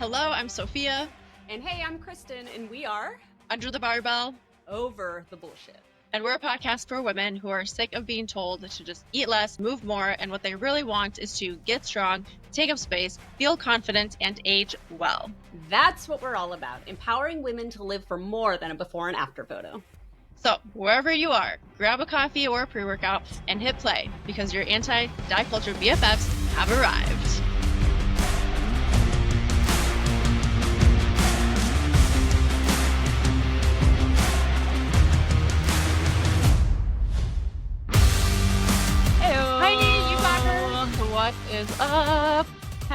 Hello, I'm Sophia. And hey, I'm Kristen, and we are Under the Barbell. Over the Bullshit. And we're a podcast for women who are sick of being told to just eat less, move more, and what they really want is to get strong, take up space, feel confident, and age well. That's what we're all about, empowering women to live for more than a before and after photo. So, wherever you are, grab a coffee or a pre-workout and hit play, because your anti-diet culture BFFs have arrived. What is up?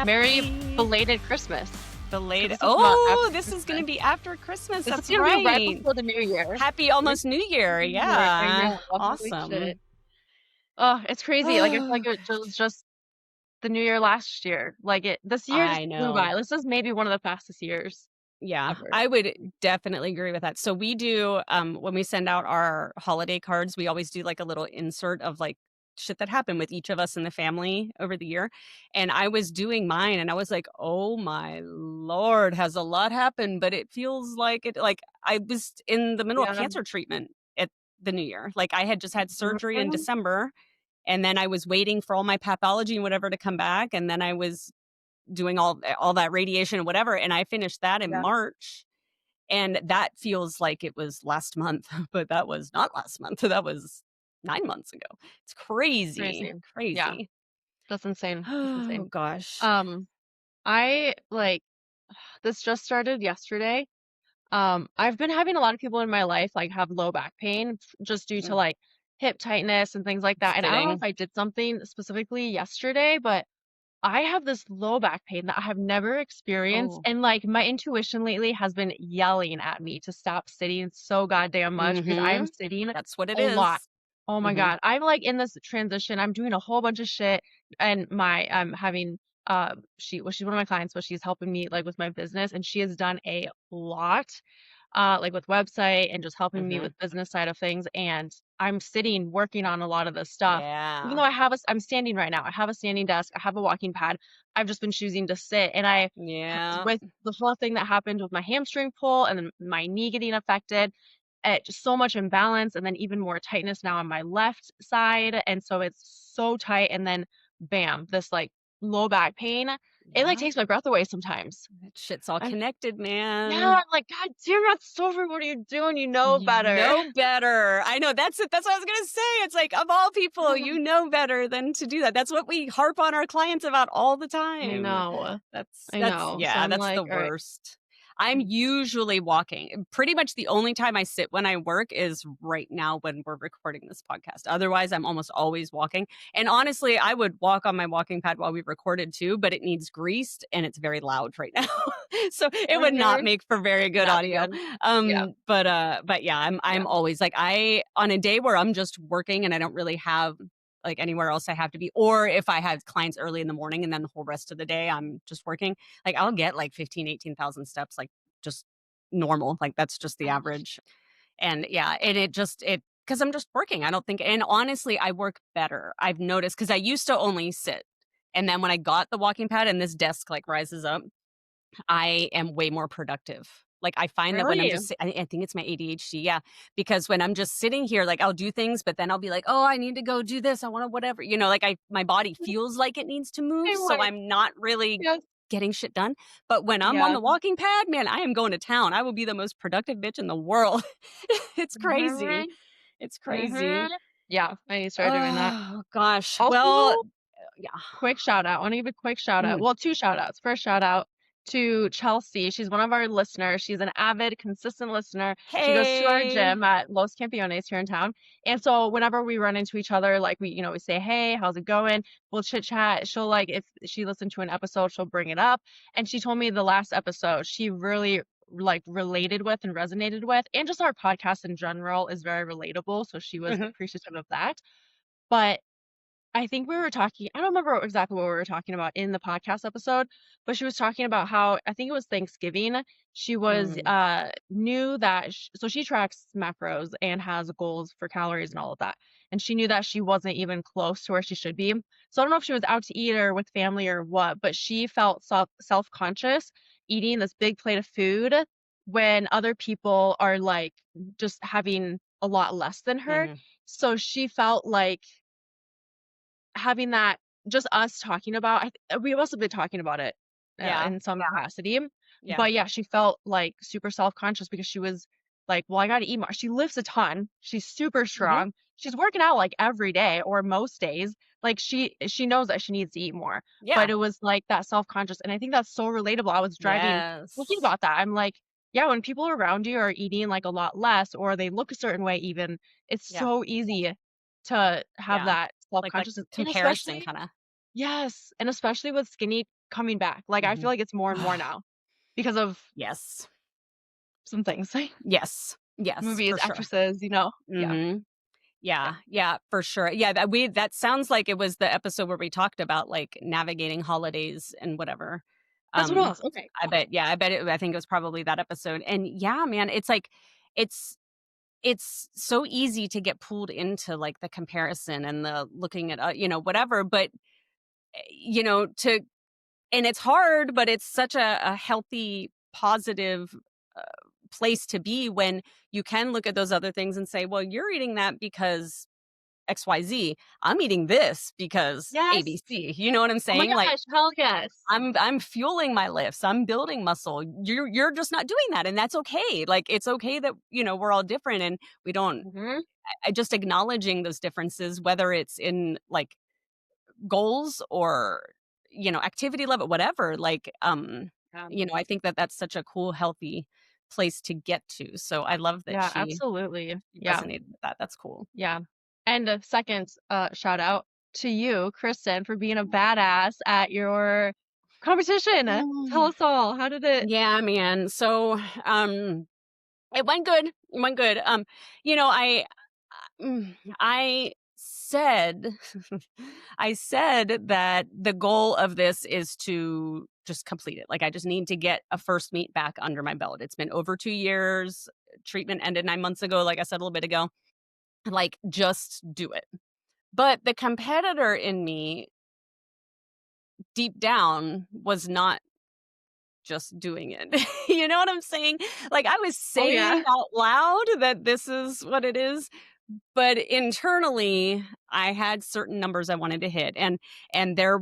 Merry belated Christmas. This is going to be after Christmas. That's right. Right before the New Year. Happy almost New Year. Yeah. Awesome. Oh, it's crazy. Like, it's like it was just the New Year last year. This year just flew by. This is maybe one of the fastest years. Yeah, ever. I would definitely agree with that. So we do, when we send out our holiday cards, we always do like a little insert of like shit that happened with each of us in the family over the year. And I was doing mine and I was like, oh my Lord, has a lot happened, but it feels like I was in the middle of cancer treatment at the New Year. Like I had just had surgery in December and then I was waiting for all my pathology and whatever to come back. And then I was doing all that radiation and whatever. And I finished that in March. And that feels like it was last month, but that was not last month. That was 9 months ago. It's crazy. Yeah. That's insane. Oh gosh. This just started yesterday. I've been having a lot of people in my life have low back pain just due to hip tightness and things like that. And I don't know if I did something specifically yesterday, but I have this low back pain that I have never experienced. And my intuition lately has been yelling at me to stop sitting so goddamn much because I am sitting That's what it a is. lot. Oh my God. I'm in this transition. I'm doing a whole bunch of shit and I'm having she's one of my clients, but she's helping me with my business, and she has done a lot with website and just helping me with business side of things. And I'm sitting working on a lot of this stuff. Yeah. Even though I'm standing right now. I have a standing desk. I have a walking pad. I've just been choosing to sit. And with the whole thing that happened with my hamstring pull and then my knee getting affected, just so much imbalance, and then even more tightness now on my left side. And so it's so tight. And then bam, this low back pain. It takes my breath away sometimes. That shit's all connected, man. Yeah, I'm like, God damn it, Sophie, what are you doing? You know better. You know better. I know. That's it. That's what I was gonna say. It's like, of all people, you know better than to do that. That's what we harp on our clients about all the time. I know. I know. Yeah, so that's the worst. I'm usually walking. Pretty much the only time I sit when I work is right now when we're recording this podcast. Otherwise, I'm almost always walking. And honestly, I would walk on my walking pad while we recorded too, but it needs greased and it's very loud right now. So it would not make for very good audio. But yeah, I'm always on a day where I'm just working and I don't really have anywhere else I have to be, or if I have clients early in the morning and then the whole rest of the day I'm just working, I'll get 18,000 steps, just normal, that's just the average. And yeah, and it because I'm just working, I don't think, and honestly I work better, I've noticed, because I used to only sit, and then when I got the walking pad and this desk rises up, I am way more productive. I find that when I'm just, I think it's my ADHD, yeah. Because when I'm just sitting here, I'll do things, but then I'll be oh, I need to go do this. I want to whatever, my body feels like it needs to move. So I'm not really getting shit done. But when I'm on the walking pad, man, I am going to town. I will be the most productive bitch in the world. It's crazy. It's crazy. Yeah, I need to start doing that. Oh, gosh. Also, quick shout out. I want to give a quick shout out. Well, 2 shout outs. First shout out to Chelsea. She's one of our listeners. She's an avid, consistent listener. Hey. She goes to our gym at Los Campeones here in town. And so whenever we run into each other, we say, hey, how's it going? We'll chit chat. She'll if she listened to an episode, she'll bring it up. And she told me the last episode, she really related with and resonated with, and just our podcast in general is very relatable. So she was appreciative of that. But I think we were talking, I don't remember exactly what we were talking about in the podcast episode, but she was talking about how, I think it was Thanksgiving, she was knew that, so she tracks macros and has goals for calories and all of that. And she knew that she wasn't even close to where she should be. So I don't know if she was out to eat or with family or what, but she felt self-conscious eating this big plate of food when other people are like just having a lot less than her. Mhm. So she felt like having that just us talking about we've also been talking about it, Yeah. in some capacity, Yeah. but yeah, she felt, like, super self-conscious because she was like, "Well, I gotta eat more." She lifts a ton, she's super Mhm. strong, she's working out, like, every day or most days, like, she knows that she needs to eat more, but Yeah. it was, like, that self-conscious, and I think that's so relatable. I was driving thinking Yes. about that, I'm like, yeah, when people around you are eating, like, a lot less or they look a certain way even, it's Yeah. so easy to have Yeah. that Like self-consciousness, and comparison especially kinda. yes, and especially with skinny coming back, like, I feel Mhm. like it's more and more now because of Yes. some things, Yes. Yes, movies, for sure. actresses, yeah, Mhm. yeah. Yeah, yeah, for sure. Yeah, that sounds like it was the episode where we talked about, like, navigating holidays and whatever. That's what it Um, was, okay, I cool. bet yeah, I think it was probably that episode, and yeah, man, it's like it's it's so easy to get pulled into, like, the comparison and the looking at, whatever, but, to and it's hard, but it's such a healthy, positive, uh, place to be when you can look at those other things and say, "Well, you're eating that because XYZ. I'm eating this because Yes! ABC." You know what I'm Oh my saying? Like, gosh, hell yes. I'm fueling my lifts. I'm building muscle. You're just not doing that, and that's okay. Like, it's okay that, we're all different and we don't Mhm, I just acknowledging those differences, whether it's in, like, goals or, activity level, whatever, like, yeah, I think that that's such a cool, healthy place to get to. So I love that yeah, she absolutely, she yeah, resonated with that. That's cool. yeah, and a second, shout out to you, Kristen, for being a badass at your competition. Tell Mm. us all, how did it Yeah, man. So, it went good. It went good. I said I said that the goal of this is to just complete it. Like, I just need to get a first meet back under my belt. It's been over 2 years. Treatment ended 9 months ago, like I said a little bit ago. Like, just do it. But the competitor in me, deep down, was not just doing it. You know what I'm saying? Like, I was Oh, saying yeah. out loud that this is what it is, but internally, I had certain numbers I wanted to hit, and there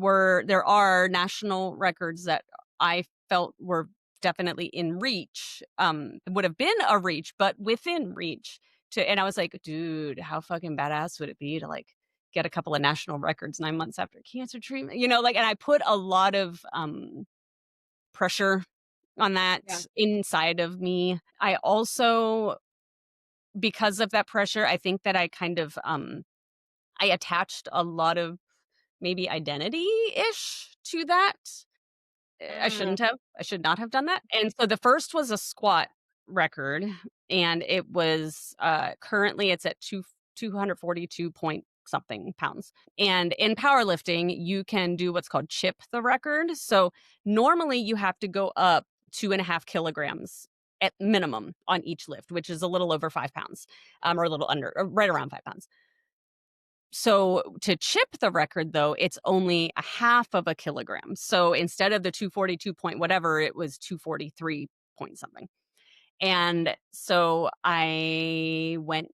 are national records that I felt were definitely in reach, would have been a reach, but within reach and I was like, "Dude, how fucking badass would it be to, like, get a couple of national records 9 months after cancer treatment?" And I put a lot of, pressure on Yeah, that inside of me. I also, because of that pressure, I think that I kind of, I attached a lot of maybe identity-ish to that. I mm, shouldn't have. I should not have done that. And so the first was a squat record, and it was, currently it's at 242 point something pounds. And in powerlifting, you can do what's called chip the record. So normally you have to go up 2.5 kilograms at minimum on each lift, which is a little over 5 pounds, or a little under, or right around 5 pounds. So to chip the record though, it's only a half of a kilogram. So instead of the 242 point whatever, it was 243 point something. And so I went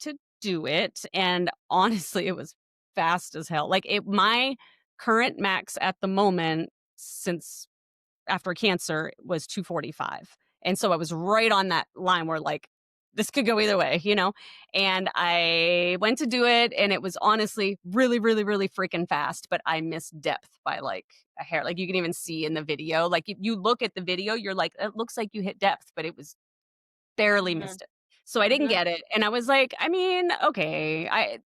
to do it, and honestly, it was fast as hell. Like, my current max at the moment since after cancer was 245. And so I was right on that line where, like, this could go either way, you know? And I went to do it, and it was honestly really, really, really freaking fast, but I missed depth by like a hair. Like, you can even see in the video, like, if you look at the video, you're like, it looks like you hit depth, but it was barely mhm, missed it. So I didn't mhm, get it. And I was like, I mean, okay, I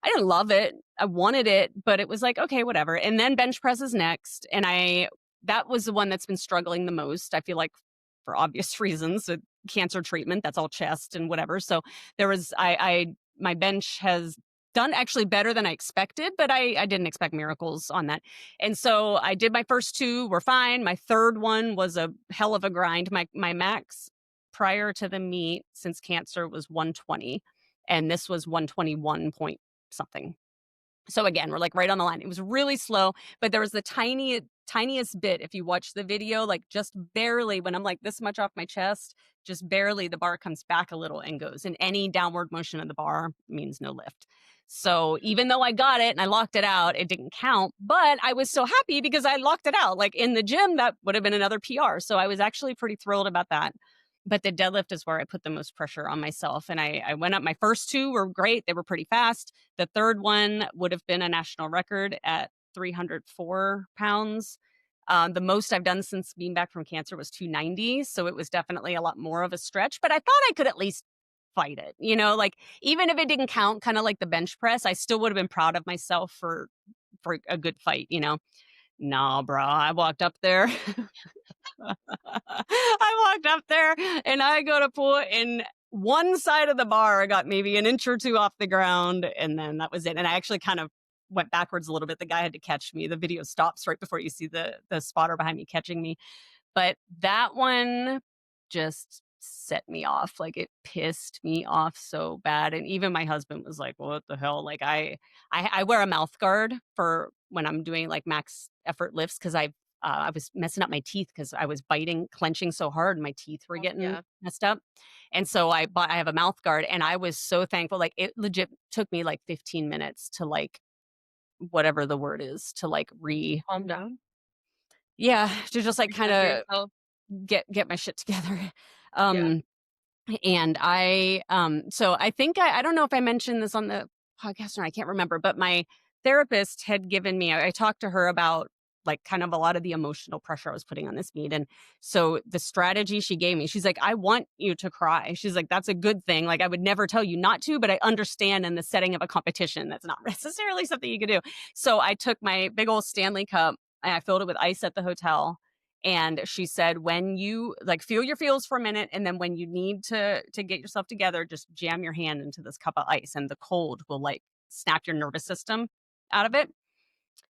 didn't love it. I wanted it, but it was like, okay, whatever. And then bench press is next. And that was the one that's been struggling the most. I feel like, for obvious reasons, with cancer treatment, that's all chest and whatever. So there was, my bench has done actually better than I expected, but I didn't expect miracles on that. And so I did my first two, were fine. My third one was a hell of a grind. My max prior to the meet since cancer was 120, and this was 121 point something. So again, we're like right on the line. It was really slow, but there was the tiniest bit. If you watch the video, like just barely when I'm like this much off my chest, just barely the bar comes back a little and goes. And any downward motion of the bar means no lift. So even though I got it and I locked it out, it didn't count. But I was so happy because I locked it out. Like in the gym, that would have been another PR. So I was actually pretty thrilled about that. But the deadlift is where I put the most pressure on myself. And I went up. My first two were great. They were pretty fast. The third one would have been a national record at 304 pounds. The most I've done since being back from cancer was 290. So it was definitely a lot more of a stretch, but I thought I could at least fight it. Like even if it didn't count, kind of like the bench press, I still would have been proud of myself for a good fight. Nah, bro. I walked up there. I walked up there and I go to pull in one side of the bar. I got maybe an inch or two off the ground, and then that was it. And I actually kind of went backwards a little bit. The guy had to catch me. The video stops right before you see the spotter behind me catching me. But that one just set me off. Like it pissed me off so bad. And even my husband was like, "What the hell?" Like I wear a mouth guard for when I'm doing like max effort lifts because I was messing up my teeth because I was clenching so hard, and my teeth were Oh, getting yeah. messed up. And so I have a mouth guard, and I was so thankful. Like it legit took me like 15 minutes to like whatever the word is to like Calm down. yeah, to just like kind Recenter of yourself. get my shit together. Yeah. Um and so I think I don't know if I mentioned this on the podcast or I can't remember, but my therapist had given me I talked to her about like kind of a lot of the emotional pressure I was putting on this meet. And so the strategy she gave me, she's like, I want you to cry. She's like, that's a good thing. Like I would never tell you not to, but I understand in the setting of a competition, that's not necessarily something you could do. So I took my big old Stanley cup and I filled it with ice at the hotel, and she said, when you like feel your feels for a minute, and then when you need to get yourself together, just jam your hand into this cup of ice and the cold will like snap your nervous system out of it.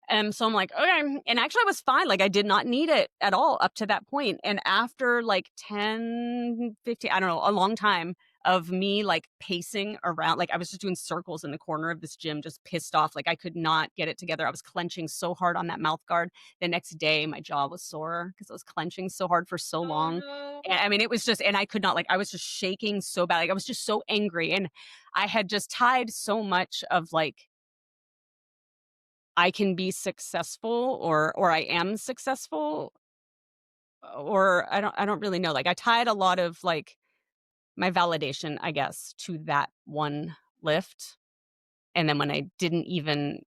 And so I'm like, okay. And actually, I was fine. Like, I did not need it at all up to that point. And after like 10, 15, I don't know, a long time of me like pacing around, like I was just doing circles in the corner of this gym, just pissed off. Like, I could not get it together. I was clenching so hard on that mouth guard. The next day, my jaw was sore because I was clenching so hard for so Oh long. no. And I mean, it was just, and I could not, like, I was just shaking so bad. Like, I was just so angry. And I had just tied so much of like, I can be successful or I am successful or I don't really know. Like I tied a lot of like my validation, I guess, to that one lift. And then when I didn't even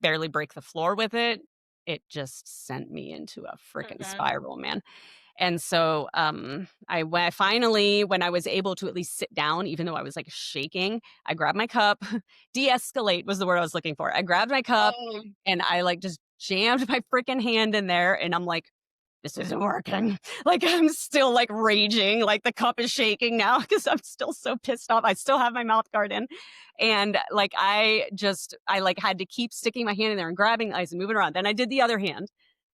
barely break the floor with it, it just sent me into a freaking Mhm. spiral, man. And so, I finally, when I was able to at least sit down, even though I was like shaking, I grabbed my cup. De-escalate was the word I was looking for. I grabbed my cup Oh, and I like just jammed my freaking hand in there, and I'm like, this isn't working. Like I'm still like raging, like the cup is shaking now because I'm still so pissed off. I still have my mouth guard in. And like I like had to keep sticking my hand in there and grabbing the ice and moving around. Then I did the other hand.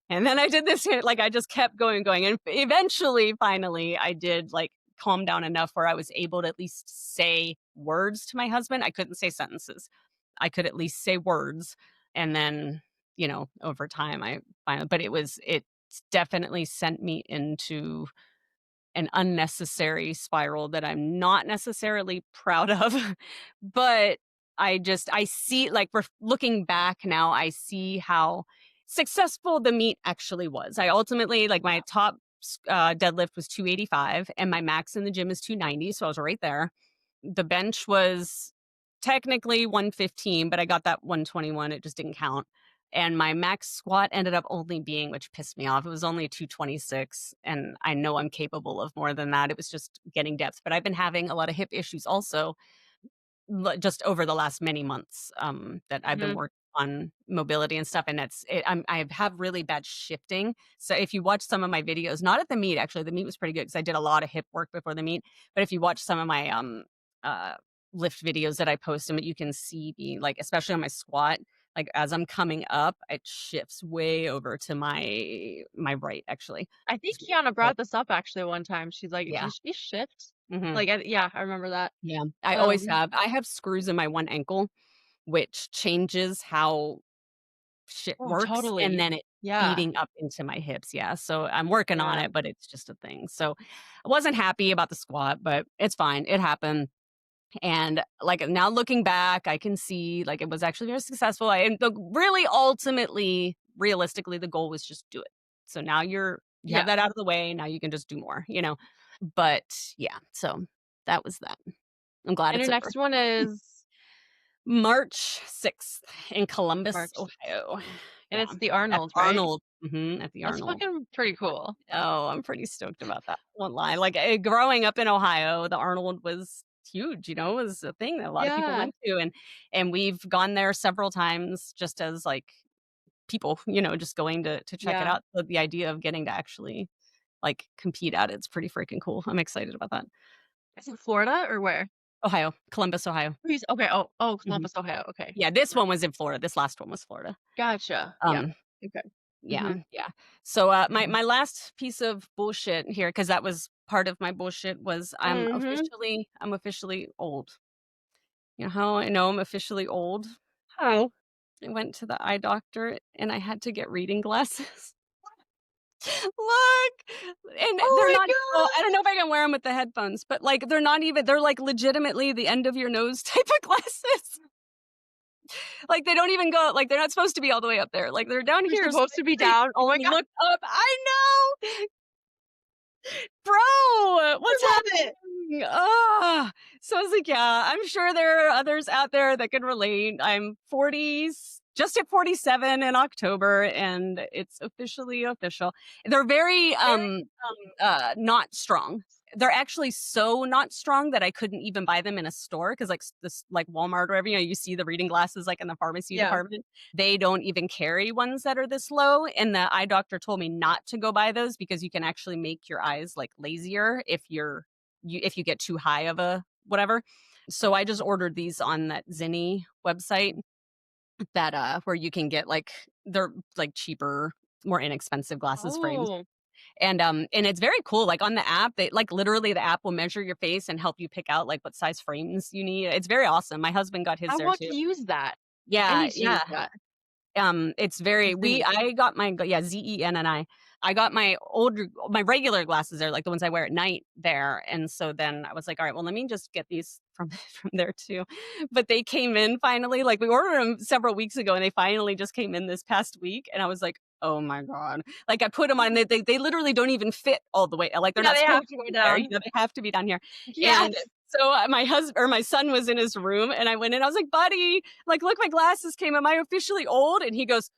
And then I did this, like, I just kept going. And eventually, finally, I did like calm down enough where I was able to at least say words to my husband. I couldn't say sentences. I could at least say words. And then, over time, I finally, but it definitely sent me into an unnecessary spiral that I'm not necessarily proud of. But I see, like, looking back now, I see how successful the meet actually was. I ultimately, like, my top deadlift was 285 and my max in the gym is 290. So I was right there. The bench was technically 115, but I got that 121. It just didn't count. And my max squat ended up only being, which pissed me off, it was only 226. And I know I'm capable of more than that. It was just getting depth. But I've been having a lot of hip issues also just over the last many months, that I've been mhm. working on mobility and stuff, and I have really bad shifting. So if you watch some of my videos, not at the meet, actually, the meet was pretty good because I did a lot of hip work before the meet. But if you watch some of my uh, lift videos that I post, them, you can see me like, especially on my squat, like as I'm coming up, it shifts way over to my right, actually. I think It's weird, Kiana but brought this up actually one time. She's like, yeah. "Does she shift?" Hmm. Like, yeah, I remember that. Yeah, I always Um, have. I have screws in my one ankle. which changes how shit Oh, works, and totally. then it Yeah. feeding up into my hips, yeah, so I'm working on Yeah. it, but it's just a thing, so I wasn't happy about the squat, but it's fine, it happened, and, like, now looking back, I can see, like, it was actually very successful, and the really ultimately, realistically, the goal was just do it. So now you have Yeah. that out of the way, now you can just do more, you know? But, yeah, so that was that. I'm glad And your it's over. next one is March 6th in Columbus, March 6th. Ohio. And Yeah, it's the at Arnold, right? Arnold. At the That's Arnold. fucking pretty cool. Oh, I'm pretty stoked about that, won't lie. Like, growing up in Ohio, the Arnold was huge, it was a thing that a lot of people Yeah. went to, and we've gone there several times just as, like, people, just going to check it Yeah. out. So the idea of getting to actually, like, compete at it's pretty freaking cool. I'm excited about that. Is it Florida or where? Ohio, Columbus, Ohio. Okay. Oh, Mhm. Columbus, Ohio. Okay. Yeah, this one was in Florida. This last one was Florida. Gotcha. Yeah. Um, Okay. yeah, Mhm. yeah. So, my last piece of bullshit here, because that was part of my bullshit, was Mhm. I'm officially old. You know how I know I'm officially old? Oh. I went to the eye doctor and I had to get reading glasses. Look! And Oh they're my not well, I don't god! know if I can wear them with the headphones, but, like, they're not even they're, like, legitimately the end of your nose type of glasses. Like, they don't even go like, they're not supposed to be all the way up there. Like, they're down You're here so supposed that to be they down. Oh my can god. look up. I know! Bro, what's I love it. happening? Ah, so I was like, yeah, I'm sure there are others out there that can relate. I'm 40, just at 47 in October, and it's officially official. They're very not strong. They're actually so not strong that I couldn't even buy them in a store because like this like Walmart or whatever, you see the reading glasses like in the pharmacy Yeah. department. They don't even carry ones that are this low. And the eye doctor told me not to go buy those because you can actually make your eyes like lazier if if you get too high of a whatever. So I just ordered these on that Zinni website that where you can get like they're like cheaper, more inexpensive glasses frames. Oh. And it's very cool. Like on the app, they like literally the app will measure your face and help you pick out like what size frames you need. It's very awesome. My husband got his I there want too. to use that. I Yeah, need to use yeah. that. It's very we Zinni. I got my yeah, Zenni. I got my regular glasses there, like the ones I wear at night there, and so then I was like, "All right, well, let me just get these from from there too." But they came in finally, like, we ordered them several weeks ago, and they finally just came in this past week, and I was like, "Oh my god." Like, I put them on, and they literally don't even fit all the way, like, they're Yeah, not they have supposed to to go be there, down. they have to be down here, and Yes. so, my son was in his room, and I went in, I was like, "Buddy, like, look, my glasses came. Am I officially old?" And he goes,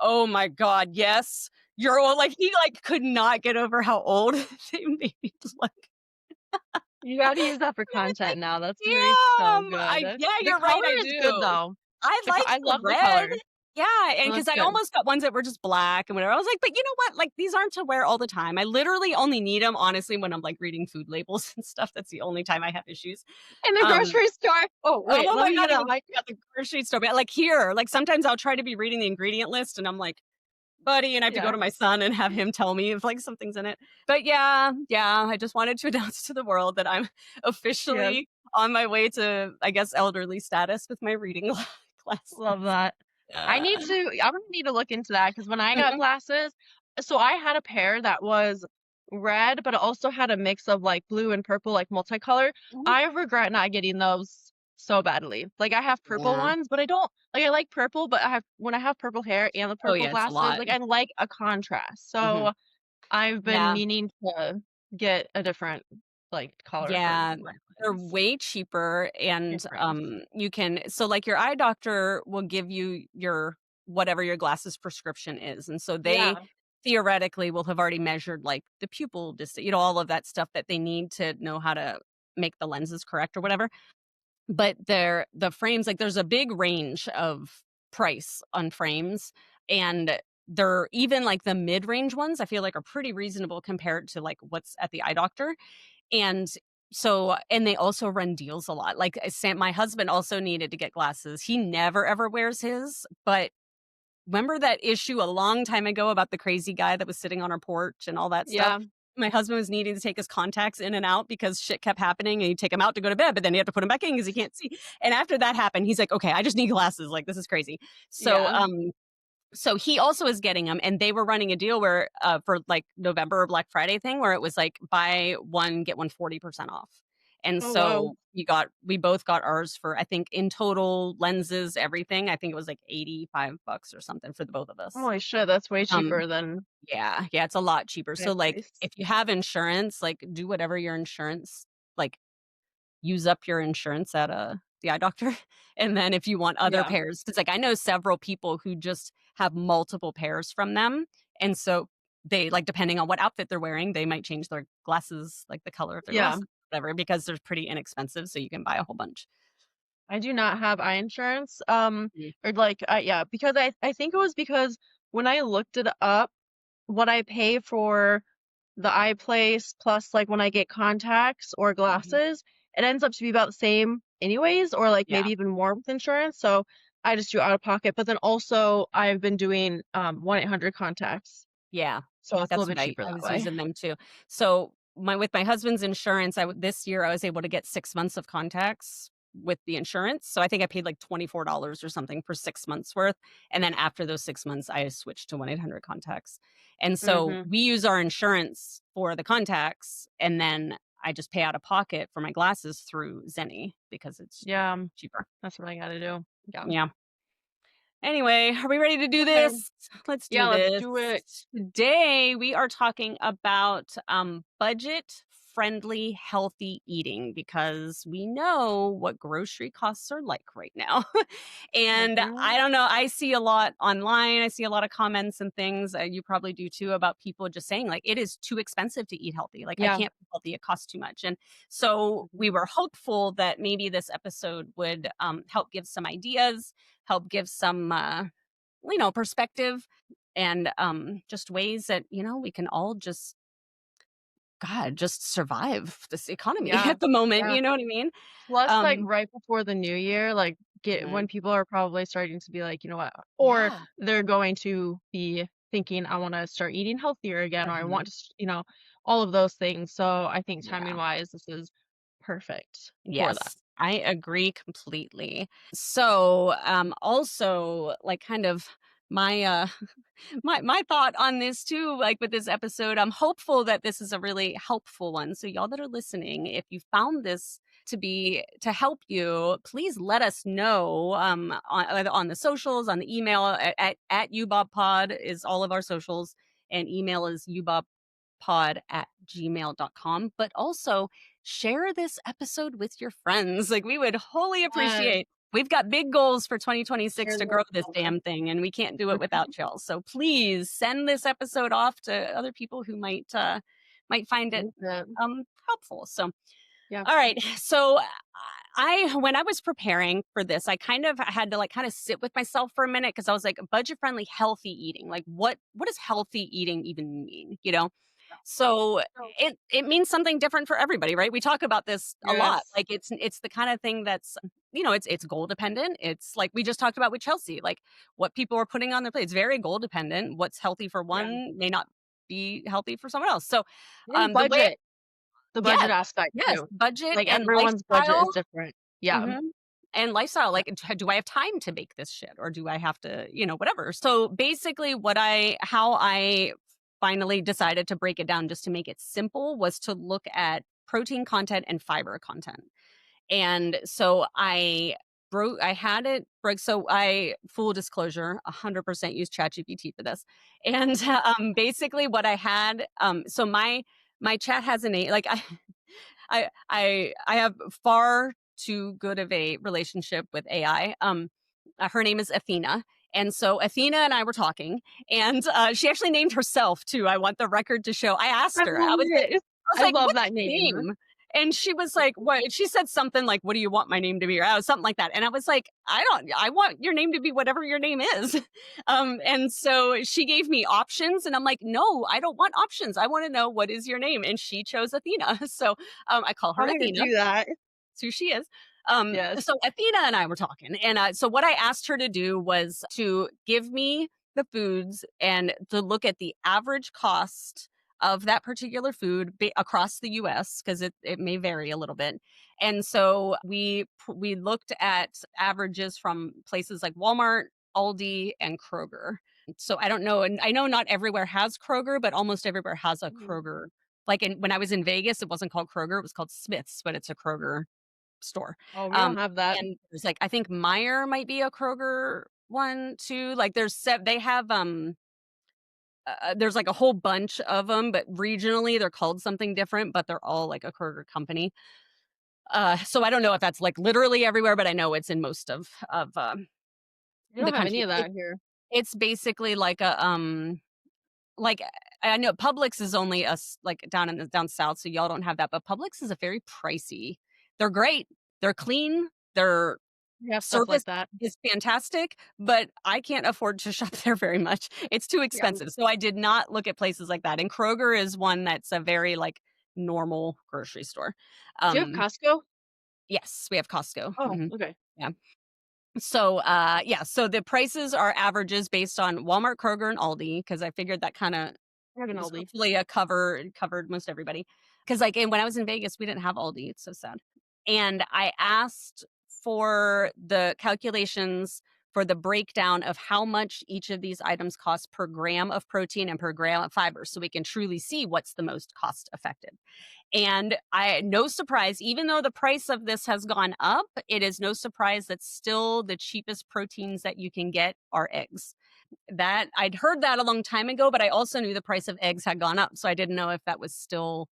"Oh my god, yes. You're old." Like, he, like, could not get over how old they made me look. You gotta use that for And I was like, content now. That's gonna be so "Damn." good. Yeah, The you're right, color I is good do. though. I liked I the love the red. color. Yeah, and It because looks I good. almost got ones that were just black and whatever. I was like, "But you know what? Like, these aren't to wear all the time." I literally only need them, honestly, when I'm, like, reading food labels and stuff. That's the only time I have issues. In the Um grocery store. Oh, wait, Oh let my me god, get a even mic. at the grocery store, but, like, here, like, sometimes I'll try to be reading the ingredient list, and I'm like, "Buddy," and I have to go Yeah. to my son and have him tell me if, like, something's in it. But yeah, yeah, I just wanted to announce to the world that I'm Yes. officially on my way to, I guess, elderly status with my reading glasses. Love that. Uh, I'm gonna need to look into that because when I got mhm, glasses, so I had a pair that was red, but it also had a mix of like blue and purple, like multicolor. mhm. I regret not getting those so badly. Like I have purple Yeah. ones, but I don't like I like purple, but when I have purple hair and the Oh, purple yeah, it's a glasses, lot. like I like a contrast. Mhm. So I've been Yeah. meaning to get a different like color for Yeah, my they're glasses. way cheaper and, And frames. you can so, like, your eye doctor will give you your whatever your glasses prescription is, and so they Yeah. theoretically will have already measured, like, the pupil all of that stuff that they need to know how to make the lenses correct or whatever, but the frames like, there's a big range of price on frames, and they're even, like, the mid-range ones, I feel like are pretty reasonable compared to, like, what's at the eye doctor, and and they also run deals a lot. Like, my husband also needed to get glasses. He never ever wears his, but remember that issue a long time ago about the crazy guy that was sitting on our porch and all that stuff? Yeah. my husband was needing to take his contacts in and out because shit kept happening, and he'd take them out to go to bed, but then he had to put them back in because he can't see. And after that happened, he's like, okay, I just need glasses. Like, this is crazy. So, Yeah. so he also is getting them, and they were running a deal where for like November Black Friday thing where it was like buy one get one 40% off. And Oh wow. so we both got ours for, I think in total lenses, everything, I think it was like $85 or something for the both of us. Holy shit, that's way Um cheaper than yeah, it's a lot cheaper. my So like price. if you have insurance, like do whatever your insurance, like use up your insurance at the eye doctor. And then if you want other Yeah. pairs, because like I know several people who just have multiple pairs from them. And so they like, depending on what outfit they're wearing, they might change their glasses, like the color of their Yeah. glasses, whatever, because they're pretty inexpensive. So you can buy a whole bunch. I do not have eye insurance. Mm. Or like yeah, because I think it was because when I looked it up, what I pay for the eye place plus like when I get contacts or Mhm. glasses, it ends up to be about the same anyways, or like Yeah. maybe even more with insurance. So I just do out of pocket. But then also I've been doing 1-800 contacts. Yeah. So it's a That's little what bit cheaper I that was way. using them too. So with my husband's insurance, this year I was able to get 6 months of contacts with the insurance. So I think I paid like $24 or something for 6 months worth. And then after those 6 months, I switched to 1-800 contacts. And so Mm-hmm. we use our insurance for the contacts, and then I just pay out of pocket for my glasses through Zenny because it's Yeah, cheaper. that's what I gotta do. Yeah. Yeah. Anyway, are we ready to do Okay. this? Let's do Yeah, let's this. do it. Today, we are talking about budget friendly, healthy eating because we know what grocery costs are like right now. And Mm-hmm. I don't know, I see a lot online, I see a lot of comments and things, you probably do too, about people just saying, like, it is too expensive to eat healthy. Like, I Yeah. can't be healthy, it costs too much. And so Mhm. we were hopeful that maybe this episode would help give some ideas, help give some perspective, and just ways that we can all just just survive this economy Yeah. at the moment, Yeah. you know what I mean? Plus, like um right before the new year, like get when mhm. people are probably starting to be like, you know what, or Yeah. they're going to be thinking, I want to start eating healthier again, or I Mhm. want to, all of those things. So I think timing Yeah. wise, this is perfect for that. Yes, I agree completely. So also, like, kind of my my thought on this too, like with this episode, I'm hopeful that this is a really helpful one. So y'all that are listening, if you found this to help you, please let us know either on the socials, on the email at ubobpod is all of our socials, and email is ubobpod@gmail.com. But also share this episode with your friends. Like, we would wholly Yes, appreciate. We've got big goals for 2026 share to the grow this power. damn thing, and we can't do it without y'all. So please send this episode off to other people who might find it Need that. helpful. So Yeah. all right. So I when I was preparing for this, I kind of had to like kind of sit with myself for a minute because I was like, budget friendly healthy eating. Like, what does healthy eating even mean? So So, it means something different for everybody, right? We talk about this a lot. yes. Like, it's the kind of thing that's it's goal dependent. It's like we just talked about with Chelsea, like what people are putting on their plate. It's very goal dependent. What's healthy for Yeah. one may not be healthy for someone else. So And the way budget, the yes, budget aspect yes, too. budget Like and everyone's budget is lifestyle. different. Yeah. Mhm. And lifestyle, like, do I have time to bake this shit, or do I have to, whatever. So basically how I finally decided to break it down just to make it simple was to look at protein content and fiber content. And so I had it broke. So I, full disclosure, 100% use ChatGPT for this. And basically what I had, so my chat has a name, like I have far too good of a relationship with AI. Her name is Athena. And so Athena and I were talking, and she actually named herself too. I want the record to show. I I asked her. love it. I was I like, love "What's that your name. name?" And she was like, "What?" She said something like, "What do you want my name to be?" Or something like that. And I was like, "I don't. I want your name to be whatever your name is." And so she gave me options, and I'm like, "No, I don't want options. I want to know what is your name." And she chose Athena. So I call her I'm gonna Athena. do that. That's who she is. Yes. So Athena and I were talking, and so what I asked her to do was to give me the foods and to look at the average cost of that particular food across the US because it may vary a little bit. And so we looked at averages from places like Walmart, Aldi, and Kroger. So I don't know, and I know not everywhere has Kroger, but almost everywhere has a Mhm. Kroger. Like when I was in Vegas, it wasn't called Kroger, it was called Smith's, but it's a Kroger store. Oh, we Um, don't have that. and there's like I think Meyer might be a Kroger one too. Like they have there's like a whole bunch of them, but regionally they're called something different, but they're all like a Kroger company. So I don't know if that's like literally everywhere, but I know it's in most of We the don't have country. any of But that here. it's basically like a like I know Publix is only us like down south, so y'all don't have that. But Publix is a very pricey. They're great. They're clean. Their We have stuff service like that. is fantastic, but I can't afford to shop there very much. It's too Yeah. expensive. So I did not look at places like that. And Kroger is one that's a very like normal grocery store. Do you have Um, Costco? yes, we have Costco. Oh, Mhm. okay. Yeah. So, yeah, so the prices are averages based on Walmart, Kroger, and Aldi because I figured that kinda I have an was Aldi. hopefully a covered most everybody. Because like, and when I was in Vegas, we didn't have Aldi, it's so sad. And I asked for the calculations for the breakdown of how much each of these items cost per gram of protein and per gram of fiber, so we can truly see what's the most cost effective. And no surprise, even though the price of this has gone up, it is no surprise that still the cheapest proteins that you can get are eggs. That I'd heard that a long time ago, but I also knew the price of eggs had gone up, so I didn't know if that was still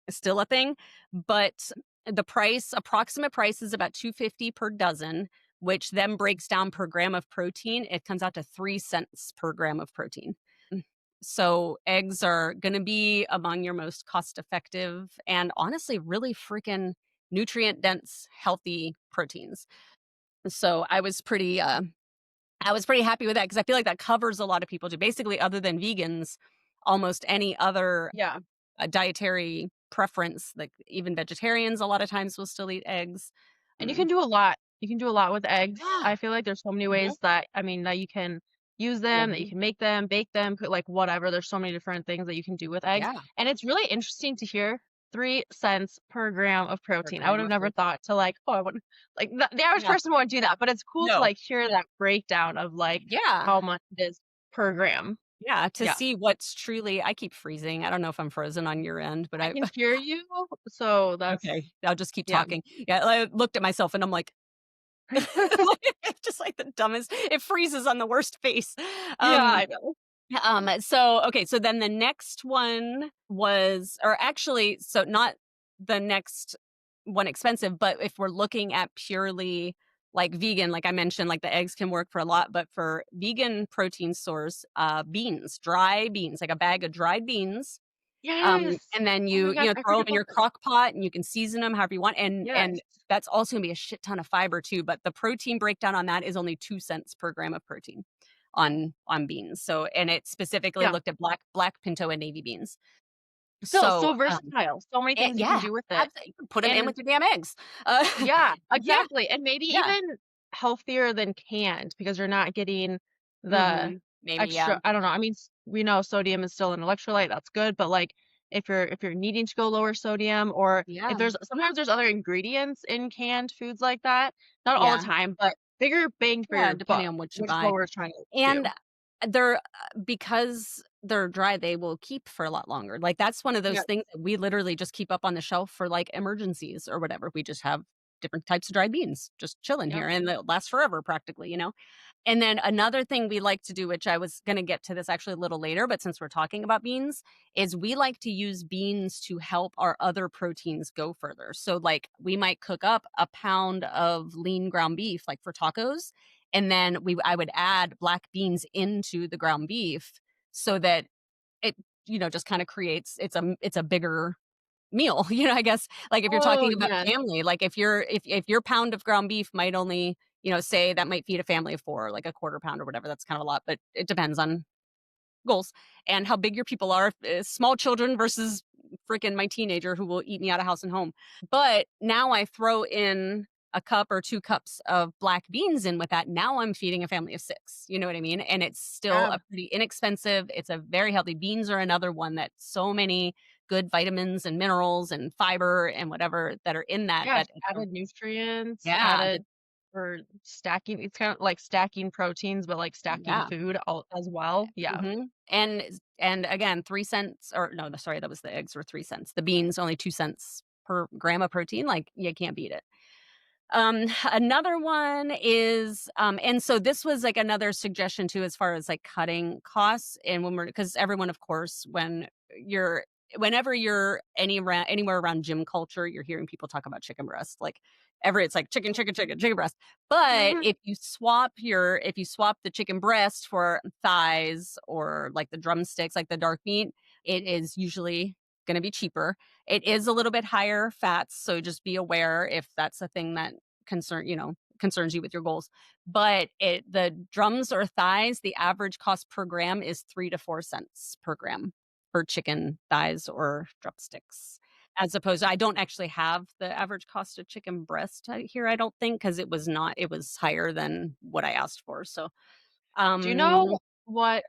a thing. But the approximate price is about 250 per dozen, which then breaks down per gram of protein. It comes out to 3 cents per gram of protein. So eggs are going to be among your most cost effective and honestly really freaking nutrient dense healthy proteins. So I was pretty happy with that because I feel like that covers a lot of people too. Basically, other than vegans, almost any other Yeah. dietary preference, like even vegetarians, a lot of times will still eat eggs. And you Mm. can do a lot. You can do a lot with eggs. Yeah. I feel like there's so many Mhm. ways that I mean that you can use them, that you Mhm. can make them, bake them, put like whatever. There's so many different things that you can do with eggs. Yeah. And it's really interesting to hear 3 cents per gram of Per protein. I would gram have of never protein. thought to like, oh, I wouldn't like the average Yeah. person wouldn't do that, but it's cool to No. like hear that breakdown of like Yeah. how much it is per gram. Yeah. To Yeah. see what's truly, I keep freezing. I don't know if I'm frozen on your end, but I I, can hear you. So okay, that's I'll just keep yeah. talking. Yeah. I looked at myself and I'm like, just like the dumbest, it freezes on the worst face. Yeah, Um, I know. so okay, so then the next one was or actually, so not the next one expensive, but if we're looking at purely like vegan, like I mentioned, like the eggs can work for a lot, but for vegan protein source, beans, dry beans, like a bag of dried beans. Yes. And then Oh my gosh, I throw them forget in about your that. crock pot and you can season them however you want. And Yes. that's also gonna be a shit ton of fiber too. But the protein breakdown on that is only 2 cents per gram of protein on beans. So and it specifically Yeah. looked at black pinto and navy beans. Still So so versatile. So many things you can yeah, do with it. absolutely. Put them in And with your damn eggs. Uh, yeah, yeah, exactly. And maybe yeah. even healthier than canned because you're not getting the Maybe, yeah. extra I don't know. I mean, we know sodium is still an electrolyte, that's good, but like if you're needing to go lower sodium or if Yeah. there's sometimes there's other ingredients in canned foods like that. Not all the Yeah. time, but bigger bang for Yeah, your depending buck, on what you which is what buy. we're trying to And do. they're because they're dry, they will keep for a lot longer. Like, that's one of Yeah. those things that we literally just keep up on the shelf for, like, emergencies or whatever. We just have different types of dried beans just chilling Yep. here, and they'll last forever practically, you know? And then another thing we like to do, which I was gonna get to this actually a little later, but since we're talking about beans, is we like to use beans to help our other proteins go further. So, like, we might cook up a pound of lean ground beef, like, for tacos, and then I would add black beans into the ground beef so that it, just kinda creates it's a bigger meal, I guess, like, if you're Oh, talking about yeah. family, like, if your pound of ground beef might only, say that might feed a family of 4, like a quarter pound or whatever, that's kind of a lot, but it depends on goals and how big your people are, small children versus freaking my teenager who will eat me out of house and home. But now I throw in a cup or 2 cups of black beans in with that, now I'm feeding a family of 6, you know what I mean? And it's still Yeah. a pretty inexpensive, it's a very healthy beans are another one that so many good vitamins and minerals and fiber and whatever that are in that, Yeah, that it's it's a added nutrients, yeah, added for stacking it's kind of like stacking proteins, but, like, stacking yeah. food all as well. Yeah. Mhm. And again, 3 cents or no, sorry, that was the eggs were 3 cents. The beans only 2 cents per gram of protein, like, you can't beat it. Another one is, and so this was like another suggestion too, as far as like cutting costs. And when we're, because everyone, of course, you're, whenever you're anywhere around gym culture, you're hearing people talk about chicken breast. Like it's like chicken, chicken, chicken, chicken breast. But Mhm. if you swap the chicken breast for thighs or like the drumsticks, like the dark meat, it is usually going to be cheaper. It is a little bit higher fats, so just be aware if that's a thing that concerns you with your goals. But the drums or thighs, the average cost per gram is 3 to 4 cents per gram for chicken thighs or drumsticks. As opposed to, I don't actually have the average cost of chicken breast here, I don't think, because it was higher than what I asked for. So, Do you um know what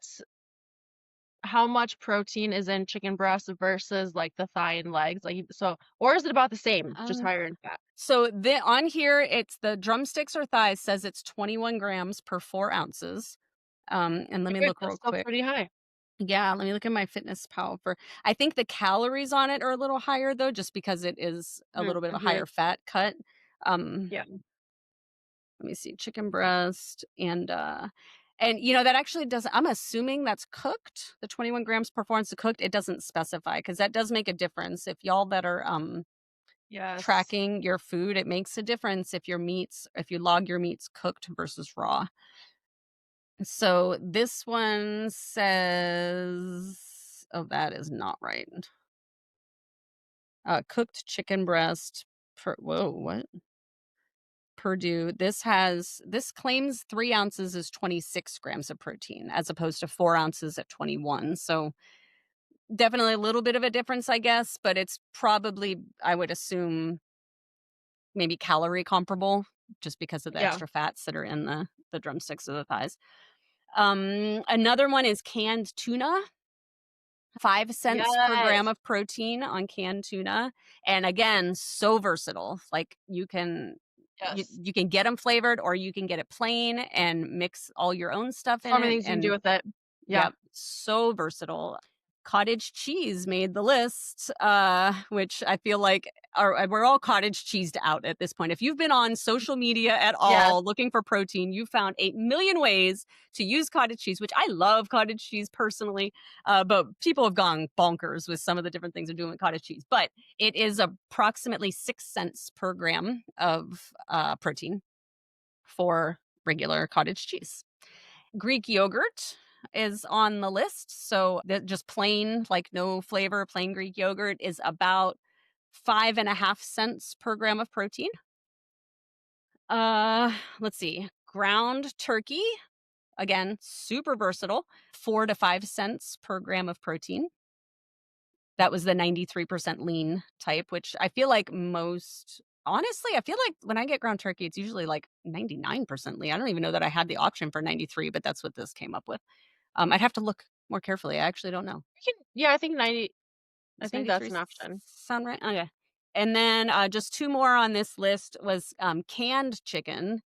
how much protein is in chicken breast versus, like, the thigh and legs? Like, so or is it about the same, just uh higher in fat? So on here, it's the drumsticks or thighs says it's 21 grams per 4 ounces. And let me Good, look that's real still quick. pretty high. Yeah, let me look at my Fitness Pal for. I think the calories on it are a little higher though, just because it is a Mhm, little bit of a mhm. higher fat cut. Um, Yeah. Let me see, chicken breast and that actually does. I'm assuming that's cooked. The 21 grams per 4 ounce cooked. It doesn't specify because that does make a difference. If y'all that are Yes. tracking your food, it makes a difference if you log your meats cooked versus raw. So this one says, oh, that is not right. Cooked chicken breast per, whoa, what? Purdue. This claims 3 ounces is 26 grams of protein as opposed to 4 ounces at 21. So definitely a little bit of a difference, I guess, but it's probably, I would assume, maybe calorie comparable just because of the Yeah. extra fats that are in the drumsticks or the thighs. Another one is canned tuna, 5 cents per gram Yes. of protein on canned tuna, and again, so versatile. Like, Yes. you can get them flavored or you can get it plain and mix all your own stuff in So many it, things you can do and with it. Yeah. yep, so versatile. Cottage cheese made the list, which I feel like we're all cottage cheesed out at this point. If you've been on social media at Yes. all looking for protein, you found 8 million ways to use cottage cheese, which I love cottage cheese personally, but people have gone bonkers with some of the different things they're doing with cottage cheese. But it is approximately 6 cents per gram of protein for regular cottage cheese. Greek yogurt is on the list. So that just plain, like no flavor, plain Greek yogurt is about 5.5 cents per gram of protein. Let's see. Ground turkey, again, super versatile, 4 to 5 cents per gram of protein. That was the 93% lean type, which I feel like honestly, I feel like when I get ground turkey, it's usually like 99% lean. I don't even know that I had the option for 93, but that's what this came up with. I'd have to look more carefully. I actually don't know. You can yeah, I think 90 I Does think 93 that's an option. sound right? Okay. And then just two more on this list was canned chicken,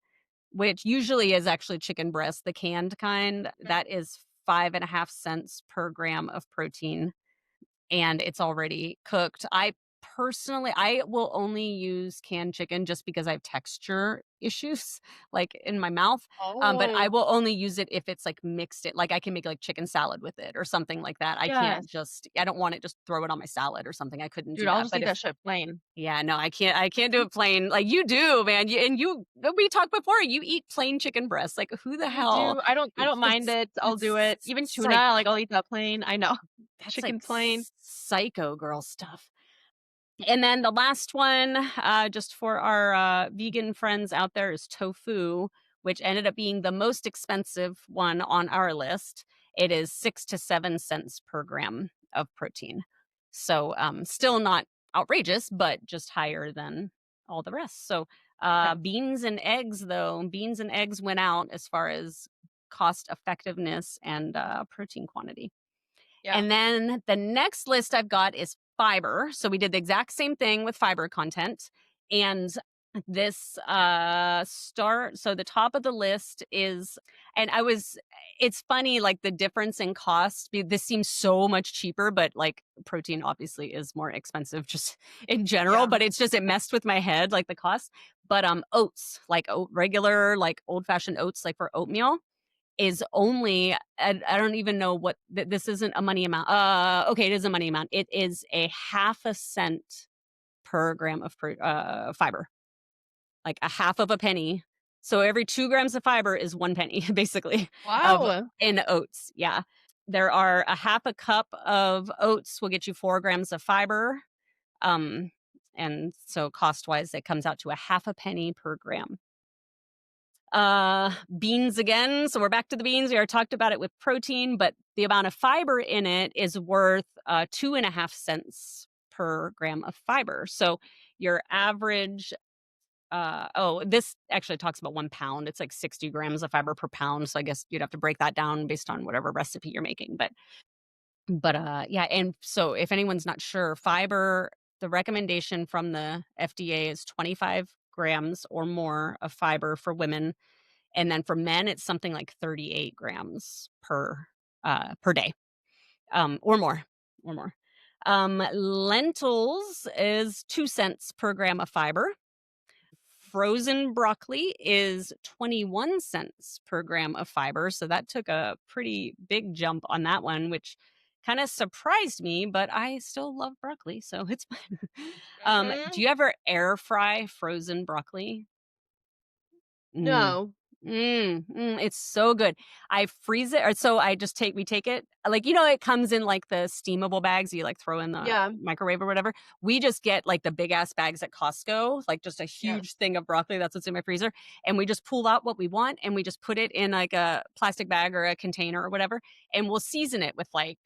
which usually is actually chicken breast, the canned kind. Mhm. That is 5.5 cents per gram of protein, and it's already cooked. I will only use canned chicken just because I have texture issues, like, in my mouth, but I Oh, will only use it if it's, like, mixed it like, I can make, like, chicken salad with it or something like that. yes. I don't want it just throw it on my salad or something, I couldn't Dude, do I'll that, just but eat that if shit plain. yeah, no, I can't do it plain, like, you do, man, we talked before, you eat plain chicken breast, like, who the I hell do. I don't mind it. I'll do it. it's Even psych tuna, like, I'll eat that plain. I know. that's like Chicken plain. psycho girl stuff. And then the last one, just for our vegan friends out there, is tofu, which ended up being the most expensive one on our list. It is 6 to 7 cents per gram of protein. So still not outrageous, but just higher than all the rest. So Okay. Beans and eggs, though. Beans and eggs went out as far as cost effectiveness and protein quantity. Yeah. And then the next list I've got is fiber. So we did the exact same thing with fiber content. And this so the top of the list is, and I was, it's funny, like the difference in cost. This seems so much cheaper, but like protein obviously is more expensive just in general, Yeah. but it's just, it messed with my head, like the cost. But oats, like regular, like old fashioned oats, like for oatmeal, is only, I don't even know what this isn't a money amount. Okay, it is a money amount. It is a half a cent per gram of fiber, like a half of a penny. So every 2 grams of fiber is 1 penny, basically, of Wow. in oats. Yeah, there are a half a cup of oats will get you 4 grams of fiber. Um, and so cost wise, it comes out to a half a penny per gram. Beans again. So we're back to the beans. We already talked about it with protein, but the amount of fiber in it is worth 2.5 cents per gram of fiber. So your average, this actually talks about 1 pound. It's like 60 grams of fiber per pound. So I guess you'd have to break that down based on whatever recipe you're making. But yeah, and so if anyone's not sure, fiber, the recommendation from the FDA is 25 grams or more of fiber for women, and then for men, it's something like 38 grams per day, or more. Lentils is 2 cents per gram of fiber. Frozen broccoli is 21 cents per gram of fiber. So that took a pretty big jump on that one, which kind of surprised me, but I still love broccoli, so it's fine. Do Mhm. you ever air fry frozen broccoli? Mm. No. It's so good. I freeze it, or so I just we take it, like, it comes in like the steamable bags you like throw in the Yeah. microwave or whatever. We just get like the big ass bags at Costco, like just a Yeah. huge thing of broccoli. That's what's in my freezer. And we just pull out what we want and we just put it in like a plastic bag or a container or whatever. And we'll season it with like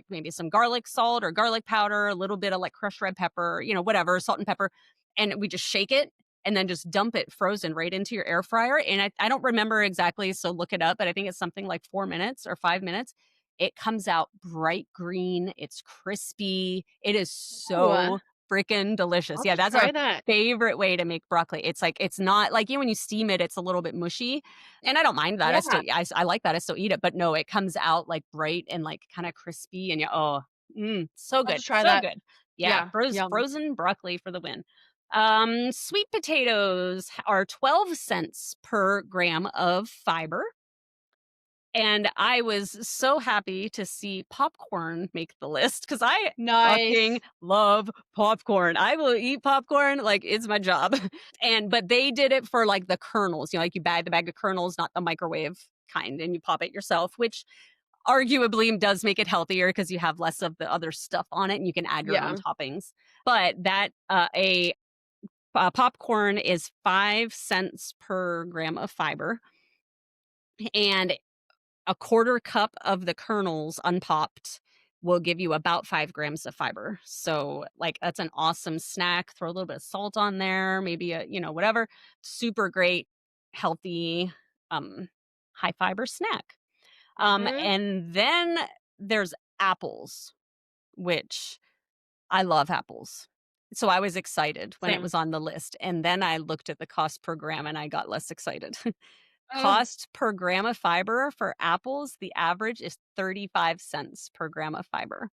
maybe some garlic salt or garlic powder, a little bit of like crushed red pepper, whatever, salt and pepper. And we just shake it and then just dump it frozen right into your air fryer. And I don't remember exactly, so look it up, but I think it's something like 4 minutes or 5 minutes. It comes out bright green. It's crispy. It is Ooh, so freaking delicious. I'll Yeah, have to that's our try that. favorite way to make broccoli. It's like, it's not like, when you steam it, it's a little bit mushy. And I don't mind that. Yeah. I like that. I still eat it. But no, it comes out like bright and like kind of crispy. And so I'll good. just try So that. good. Yeah, Yeah. Yum. frozen broccoli for the win. Sweet potatoes are 12 cents per gram of fiber. And I was so happy to see popcorn make the list because I fucking Nice. love popcorn. I will eat popcorn like it's my job. But they did it for like the kernels, like you buy the bag of kernels, not the microwave kind, and you pop it yourself, which arguably does make it healthier because you have less of the other stuff on it and you can add your own Yeah. toppings. But that a popcorn is 5 cents per gram of fiber, and a quarter cup of the kernels unpopped will give you about 5 grams of fiber. So, like, that's an awesome snack. Throw a little bit of salt on there, maybe whatever. Super great, healthy, um, high fiber snack. Mhm. And then there's apples, which I love apples. So I was excited when it Same. was on the list, and then I looked at the cost per gram and I got less excited. Oh, Cost per gram of fiber for apples, the average is 35 cents per gram of fiber.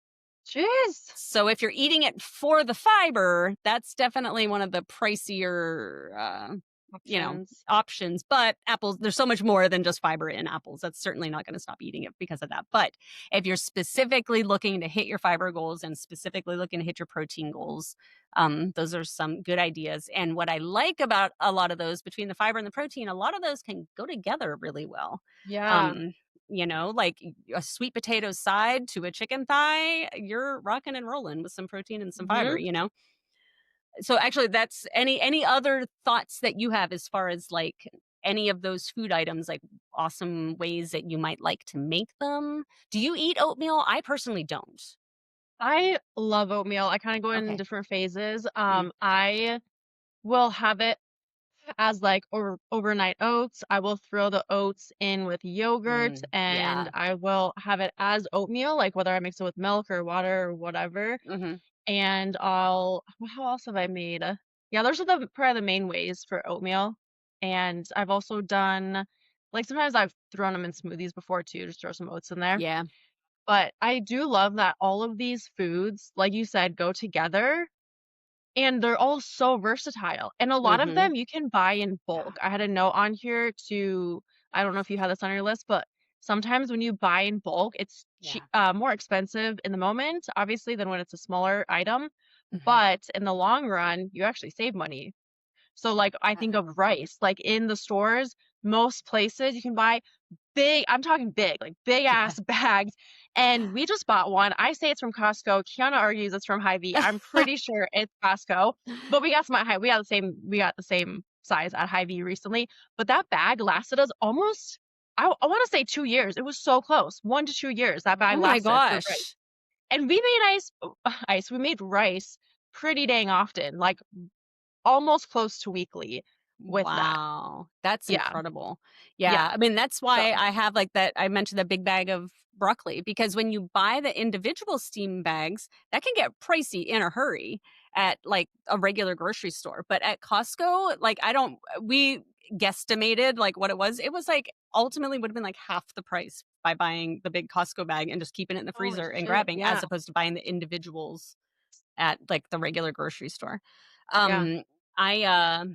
jeez. So if you're eating it for the fiber, that's definitely one of the pricier, Options. options. But apples, there's so much more than just fiber in apples. That's certainly not going to stop eating it because of that. But if you're specifically looking to hit your fiber goals and specifically looking to hit your protein goals, those are some good ideas. And what I like about a lot of those, between the fiber and the protein, a lot of those can go together really well. Yeah. Um, like a sweet potato side to a chicken thigh, you're rocking and rolling with some protein and some Mhm. fiber. So actually, that's any other thoughts that you have as far as like any of those food items, like awesome ways that you might like to make them? Do you eat oatmeal? I personally don't. I love oatmeal. I kinda go in Okay. different phases. Mm. I will have it as like overnight oats. I will throw the oats in with yogurt and Yeah. I will have it as oatmeal, like whether I mix it with milk or water or whatever. Mhm. And how else have I made? Yeah, those are probably the main ways for oatmeal. And I've also done, like sometimes I've thrown them in smoothies before too, just throw some oats in there. Yeah. But I do love that all of these foods, like you said, go together and they're all so versatile. And a lot of Mhm. them you can buy in Yeah. bulk. I had a note on here to, I don't know if you have this on your list, but sometimes when you buy in bulk, it's Yeah. more expensive in the moment, obviously, than when it's a smaller item. Mhm. But in the long run, you actually save money. So, like, I think of rice, like in the stores, most places you can buy big, I'm talking big, like big Yeah. ass bags. And we just bought one. I say it's from Costco. Kiana argues it's from Hy-Vee. I'm pretty sure it's Costco. But we got some at we got the same size at Hy-Vee recently. But that bag lasted us almost, I want to say 2 years. It was so close. 1 to 2 years that Oh bag my lasted for rice. gosh. And we made we made rice pretty dang often, like almost close to weekly with that. Wow. That's Yeah. incredible. Yeah. Yeah. I mean, that's So, why I have like that. I mentioned the big bag of broccoli because when you buy the individual steam bags, that can get pricey in a hurry at like a regular grocery store. But at Costco, like we guesstimated like what it was. It was like ultimately would have been like half the price by buying the big Costco bag and just keeping it in the holy freezer and shit. grabbing as Yeah. opposed to buying the individuals at like the regular grocery store. Yeah. Um, I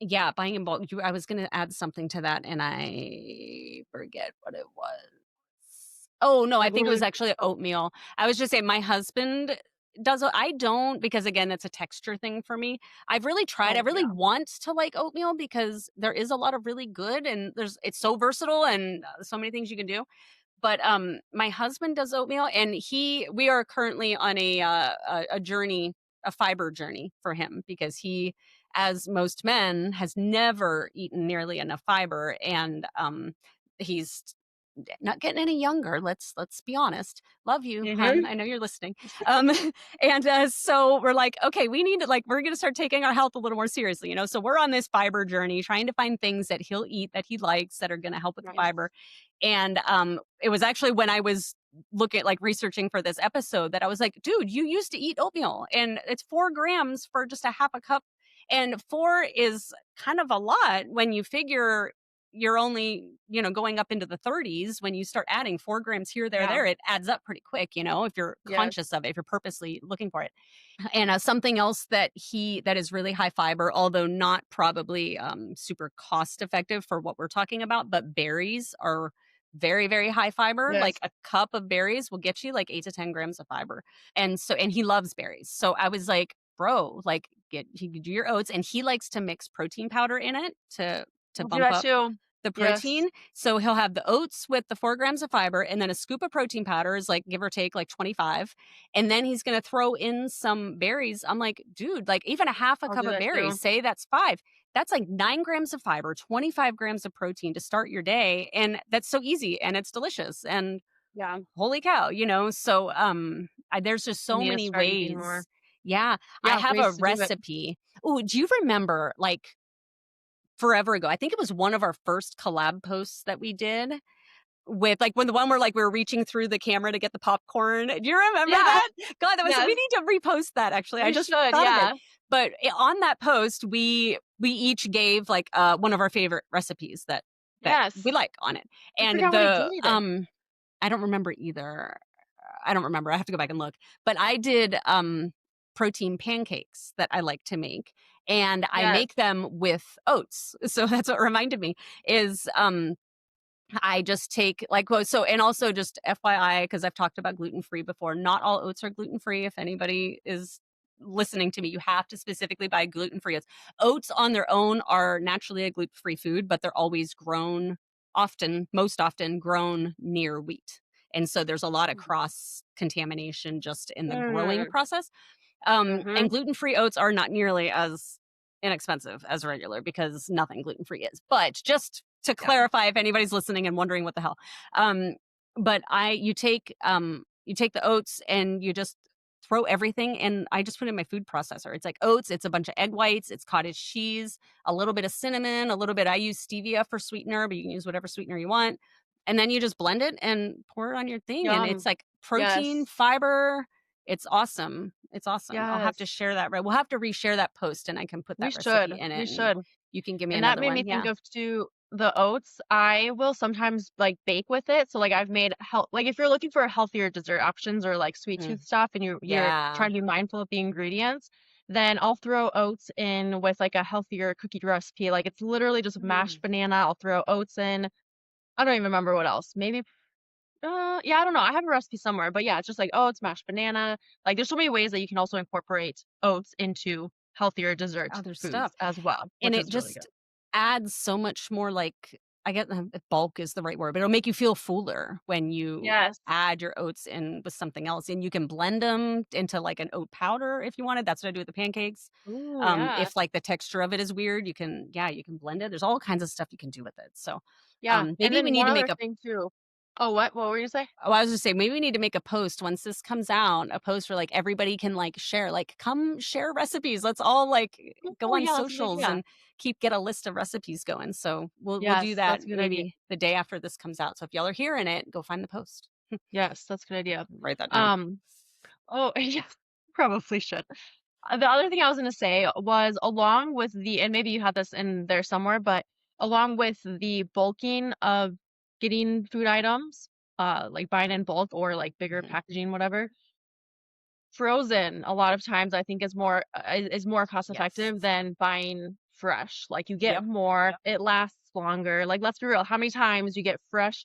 yeah, buying in bulk. I was gonna add something to that, and I forget what it was. Oh, no, I Like think it was literally, actually oh, oatmeal. I was just saying my husband does I don't because, again, it's a texture thing for me. I've really tried. I oh really yeah. want to like oatmeal because there is a lot of really good and it's so versatile and so many things you can do. But, my husband does oatmeal, and we are currently on a journey, a fiber journey for him because he, as most men, has never eaten nearly enough fiber, and, he's not getting any younger, let's be honest. Love you, hun, Mhm. I know you're listening. Um, and, so we're like, "Okay, we need to, like we're gonna start taking our health a little more seriously," you know? So we're on this fiber journey, trying to find things that he'll eat that he likes that are gonna help with the Nice. fiber. And, it was actually when I was researching for this episode that I was like, "Dude, you used to eat oatmeal, and it's 4 grams for just a half a cup." And 4 is kind of a lot when you figure you're only, going up into the 30s. When you start adding 4 grams here, Yeah. there, it adds up pretty quick, if you're Yes. conscious of it, if you're purposely looking for it. And something else that is really high fiber, although not probably super cost effective for what we're talking about, but berries are very, very high fiber. Like Yes. a cup of berries will get you like 8 to 10 grams of fiber. And he loves berries. So I was like, bro, like you could do your oats, and he likes to mix protein powder in it to I'll do bump that up too. the Yes. protein. So he'll have the oats with the 4 grams of fiber, and then a scoop of protein powder is like, give or take, like 25. And then he's going to throw in some berries. I'm like, dude, like even a half a I'll cup do of that berries, too. say that's 5. That's like 9 grams of fiber, 25 grams of protein to start your day. And that's so easy and it's delicious. And Yeah. holy cow, So there's just I so need to many start eating more. ways. Yeah. I Yeah, have a ways to do it. recipe. Oh, do you remember like forever ago? I think it was one of our first collab posts that we did with like when the one where like we were reaching through the camera to get the popcorn. Do you remember Yeah. that? God, we Yes. need to repost that actually. I We just should. thought of it. Yeah. But on that post, we each gave like one of our favorite recipes that we Yes. like on it. I And forgot what I did. I don't remember either. I don't remember. I have to go back and look. But I did protein pancakes that I like to make. And I Yes. make them with oats. So that's what reminded me is I just take like well, so and also just FYI, because I've talked about gluten free before. Not all oats are gluten free. If anybody is listening to me, you have to specifically buy gluten free oats. Oats on their own are naturally a gluten free food, but they're always grown, most often grown near wheat. And so there's a lot of cross contamination just in the growing Mm. process. And Mhm. gluten-free oats are not nearly as inexpensive as regular because nothing gluten-free is. But just to Yeah. clarify, if anybody's listening and wondering what the hell, but you take the oats and you just throw everything and I just put it in my food processor. It's like oats, it's a bunch of egg whites, it's cottage cheese, a little bit of cinnamon, a little bit I use stevia for sweetener, but you can use whatever sweetener you want. And then you just blend it and pour it on your thing, and it's Yum. like protein, Yes. fiber. It's awesome. It's awesome. I'll have to Yes. share that, right? We'll have to reshare that post, and I can put We that should. recipe in We it, and should. you can give me And that another made me one. think Yeah. of too the oats. I will sometimes like bake with it. So like I've made health like if you're looking for healthier dessert options or like sweet Mm. tooth stuff and you're Yeah. trying to be mindful of the ingredients, then I'll throw oats in with like a healthier cookie recipe. Like it's literally just mashed Mm. banana. I'll throw oats in. I don't even remember what else. Maybe yeah, I don't know. I have a recipe somewhere, but yeah, it's just like oats, mashed banana. Like there's so many ways that you can also incorporate oats into healthier dessert Other foods stuff. as well, And which it is really good. just adds so much more, like, I get if bulk is the right word, but it'll make you feel fuller when you Yes. add your oats in with something else, and you can blend them into, like, an oat powder if you wanted. That's what I do with the pancakes. Ooh, yeah. If, like, the texture of it is weird, you can blend it. There's all kinds of stuff you can do with it. So, Yeah, and maybe we then need one to other make a thing too. Oh, what? What were you say? Oh, I was just saying, maybe we need to make a post once this comes out, a post where, like, everybody can, like, share, like, "Come share recipes. Let's all, like, go Oh, on yeah, that's a good socials idea. and get a list of recipes going." So, we'll do Yes, that that's a good idea. maybe the day after this comes out. So, if y'all are hearing it, go find the post. Yes, that's a good idea. Write that down. Um, oh, yeah, probably should. The other thing I was gonna say was along with and maybe you had this in there somewhere, but along with the bulking of getting food items, like buying in bulk or like bigger Mhm. packaging, whatever, frozen a lot of times I think is more cost Yes. effective than buying fresh. Like you get Yep. more, it lasts longer. Like let's be real, how many times you get fresh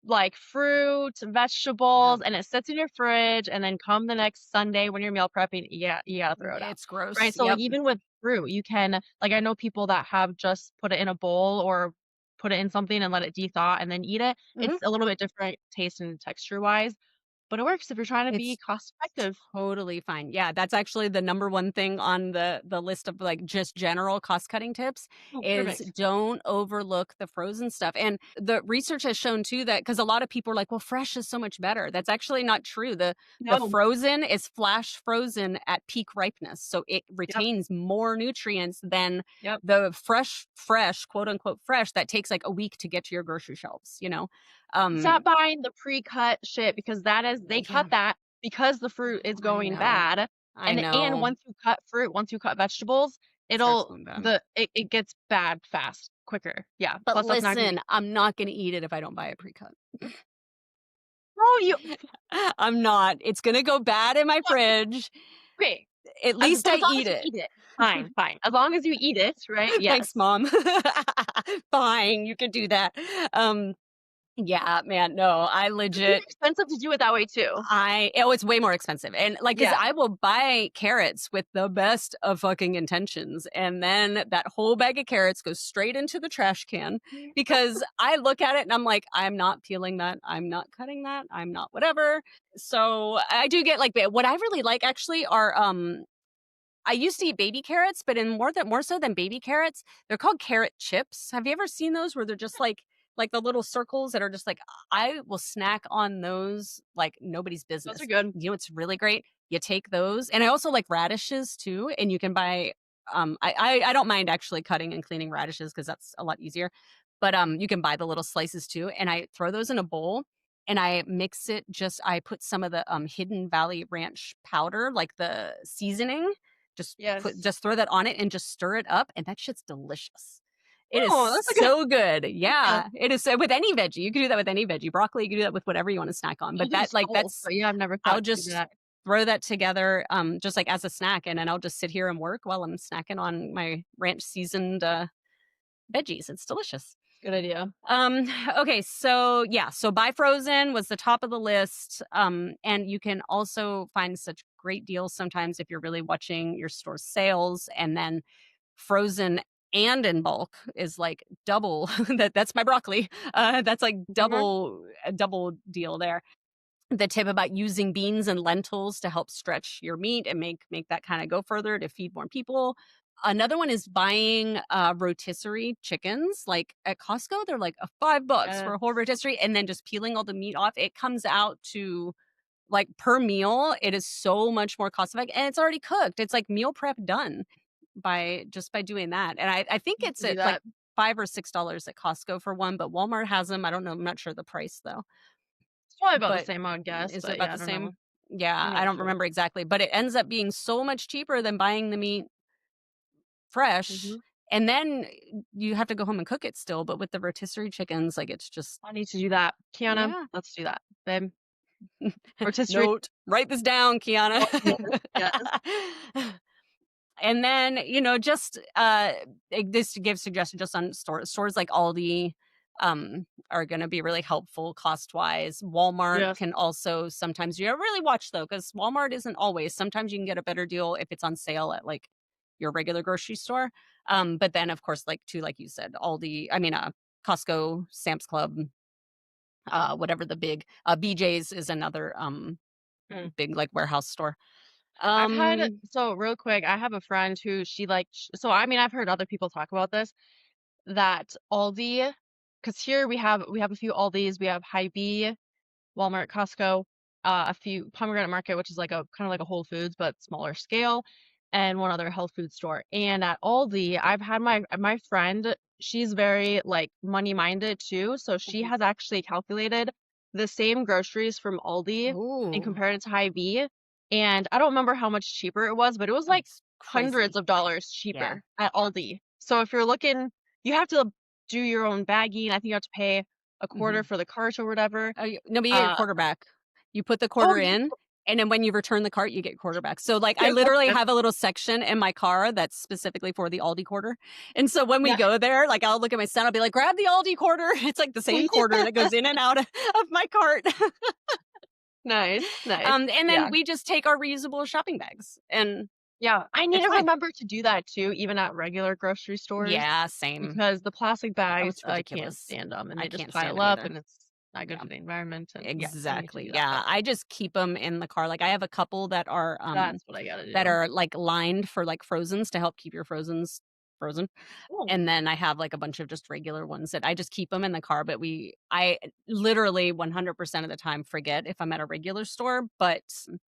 like fruit, Yeah. vegetables, and it sits in your fridge, and then come the next Sunday when you're meal prepping, you gotta throw it out. It's gross. Right? So like Yep. even with fruit, you can like I know people that have just put it in a bowl or put it in something and let it de-thaw and then eat it. Mhm. It's a little bit different taste and texture wise, but it works if you're trying to be It's cost effective. totally fine. Yeah, that's actually the number one thing on the list of, like, just general cost-cutting tips Oh, is perfect. don't overlook the frozen stuff, and the research has shown too that because a lot of people are like, "Well, fresh is so much better." That's actually not true. The No. frozen is flash frozen at peak ripeness, so it Yep. retains more nutrients than Yep. the fresh, quote, unquote, "fresh" that takes, like, a week to get to your grocery shelves, you know? Stop Um buying the pre-cut shit because that is they cut Yeah, that because the fruit is I going know. bad. I And know. once you cut fruit, once you cut vegetables, Starts it'll going bad. it gets bad fast, quicker. Yeah. But Plus that's not gonna listen, be I'm not gonna eat it if I don't buy it pre-cut. Oh, you I'm not. It's gonna go bad in my what? fridge. Okay. At least I As long eat as you it. eat it. Fine, fine. As long as you eat it, right? Thanks, Yes. mom. Fine, you can do that. Um, yeah, man, no, I It's really legit expensive to do it that way too. it's way more expensive, and, like, cause Yeah. I will buy carrots with the best of fucking intentions, and then that whole bag of carrots goes straight into the trash can because I look at it and I'm like, "I'm not peeling that, I'm not cutting that, I'm not whatever." So, I do get, like, what I really like actually are, I used to eat baby carrots, but in more so than baby carrots, they're called carrot chips. Have you ever seen those where they're just like the little circles that are just like I will snack on those like nobody's Those are business. good. You know what's really great? You take those, and I also like radishes too, and you can buy I don't mind actually cutting and cleaning radishes because that's a lot easier. But you can buy the little slices too, and I throw those in a bowl and I mix it just I put some of the Hidden Valley Ranch powder, like the seasoning, Yes. just throw that on it and just stir it up, and that shit's delicious. It is Oh, that's a good so good. idea. Yeah, it is so with any veggie. You can do that with any veggie. Broccoli, you can do that with whatever you wanna snack on, I but do both, that's but yeah, I've never I'll thought to do just that. throw that together, just, like, as a snack, and then I'll just sit here and work while I'm snacking on my ranch seasoned, veggies. It's delicious. Good idea. Um, okay, so yeah, so buy frozen was the top of the list. And you can also find such great deals sometimes if you're really watching your store sales, and then frozen and in bulk is like double that's my broccoli. That's like Mhm. a double deal there. The tip about using beans and lentils to help stretch your meat and make that kind of go further to feed more people. Another one is buying rotisserie chickens. Like at Costco, they're like $5 for a whole Yes. rotisserie, and then just peeling all the meat off. It comes out to like per meal, it is so much more cost effective and it's already cooked. It's like meal prep done by doing that. And I think You it's can do at like that. $5 or $6 at Costco for one, but Walmart has them. I don't know. I'm not sure the price though. It's probably about the But same, I would guess, is it but about yeah, I the don't know. same? Yeah, I'm I not don't sure. remember exactly, but it ends up being so much cheaper than buying the meat fresh. Mhm. And then you have to go home and cook it still, but with the rotisserie chickens, like it's just I need to do that. Kiana, yeah. let's do that, babe. Rotisserie Note, write this down, Kiana. oh, yes, yes. And then, just this to give suggestion just on stores like Aldi are going to be really helpful cost wise. Walmart Yes. can also sometimes you really watch though cuz Walmart isn't always. Sometimes you can get a better deal if it's on sale at like your regular grocery store. But then of course like you said, Aldi, I mean Costco, Sam's Club, whatever the big BJ's is another Mm. big like warehouse store. I've had Um so real quick, I have a friend who she like so I mean, I've heard other people talk about this that Aldi, because here we have a few Aldis, we have Hy-Vee, Walmart, Costco, a few Pomegranate Market, which is like a kind of like a Whole Foods but smaller scale, and one other health food store. And at Aldi, I've had my friend, she's very like money minded too, so she Mhm. has actually calculated the same groceries from Aldi and Oh, compared it to Hy-Vee, and I don't remember how much cheaper it was, but it was oh, like it's crazy. hundreds of dollars Yeah. cheaper at Aldi. So if you're looking, you have to do your own bagging. I think you have to pay a quarter Mhm. for the cart or whatever. Oh, no, but you get a Uh, quarter back. You put the oh, quarter you in, and then when you return the cart, you get quarter back. So, like, I yes, that's literally good. have a little section in my car that's specifically for the Aldi quarter. And so when we Yeah. go there, like, I'll look at my son, I'll be like, "Grab the Aldi quarter." It's like the same quarter that goes in and out of my cart. Nice, nice. And then Yeah. we just take our reusable shopping bags, and Yeah, I need it's to fine. remember to do that too, even at regular grocery stores, Yeah, same. because the plastic Oh, bags, it's I can't ridiculous. stand them, and I they just can't stand pile them up, either. and it's not good Yeah. for the environment, and yes, I need to Exactly. do that Yeah. better. I just keep them in the car. Like I have a couple That's what I gotta that do. are like lined for like frozens to help keep your frozens frozen. Oh. And then I have like a bunch of just regular ones that I just keep them in the car, but I literally 100% of the time forget if I'm at a regular store, but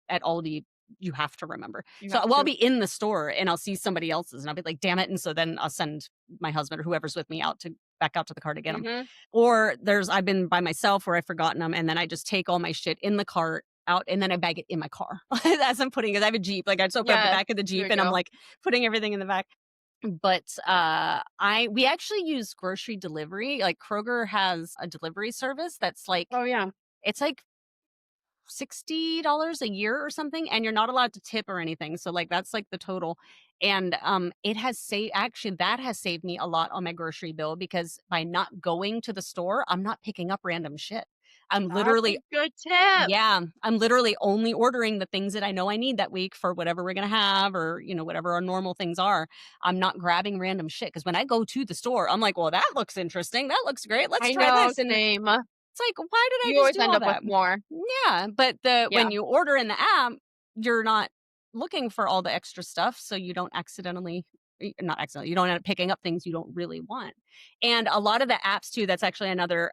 at Aldi you have to remember. You So have well, I'll to. be in the store and I'll see somebody else's and I'll be like, damn it. And so then I'll send my husband or whoever's with me out to back out to the car to get them. Mhm. Or I've been by myself where I've forgotten them and then I just take all my shit in the cart out and then I bag it in my car as I'm putting it. I have a Jeep. Like I just open up the Yes, back of the there Jeep we and I'm go. like putting everything in the back. But I we actually use grocery delivery. Like Kroger has a delivery service that's like Oh, yeah. it's like $60 a year or something, and you're not allowed to tip or anything. So like that's like the total. And it has saved actually that has saved me a lot on my grocery bill because by not going to the store, I'm not picking up random shit. I'm That's literally a good tip. yeah, I'm literally only ordering the things that I know I need that week for whatever we're gonna have or, whatever our normal things are. I'm not grabbing random shit because when I go to the store, I'm like, "Well, that looks interesting. That looks great. Let's I try know, this." And same. it's like, "Why did I You just always do end all up with that?" more. Yeah, but the Yeah, when you order in the app, you're not looking for all the extra stuff, so you don't accidentally not accidentally, you don't end up picking up things you don't really want. And a lot of the apps too, that's actually another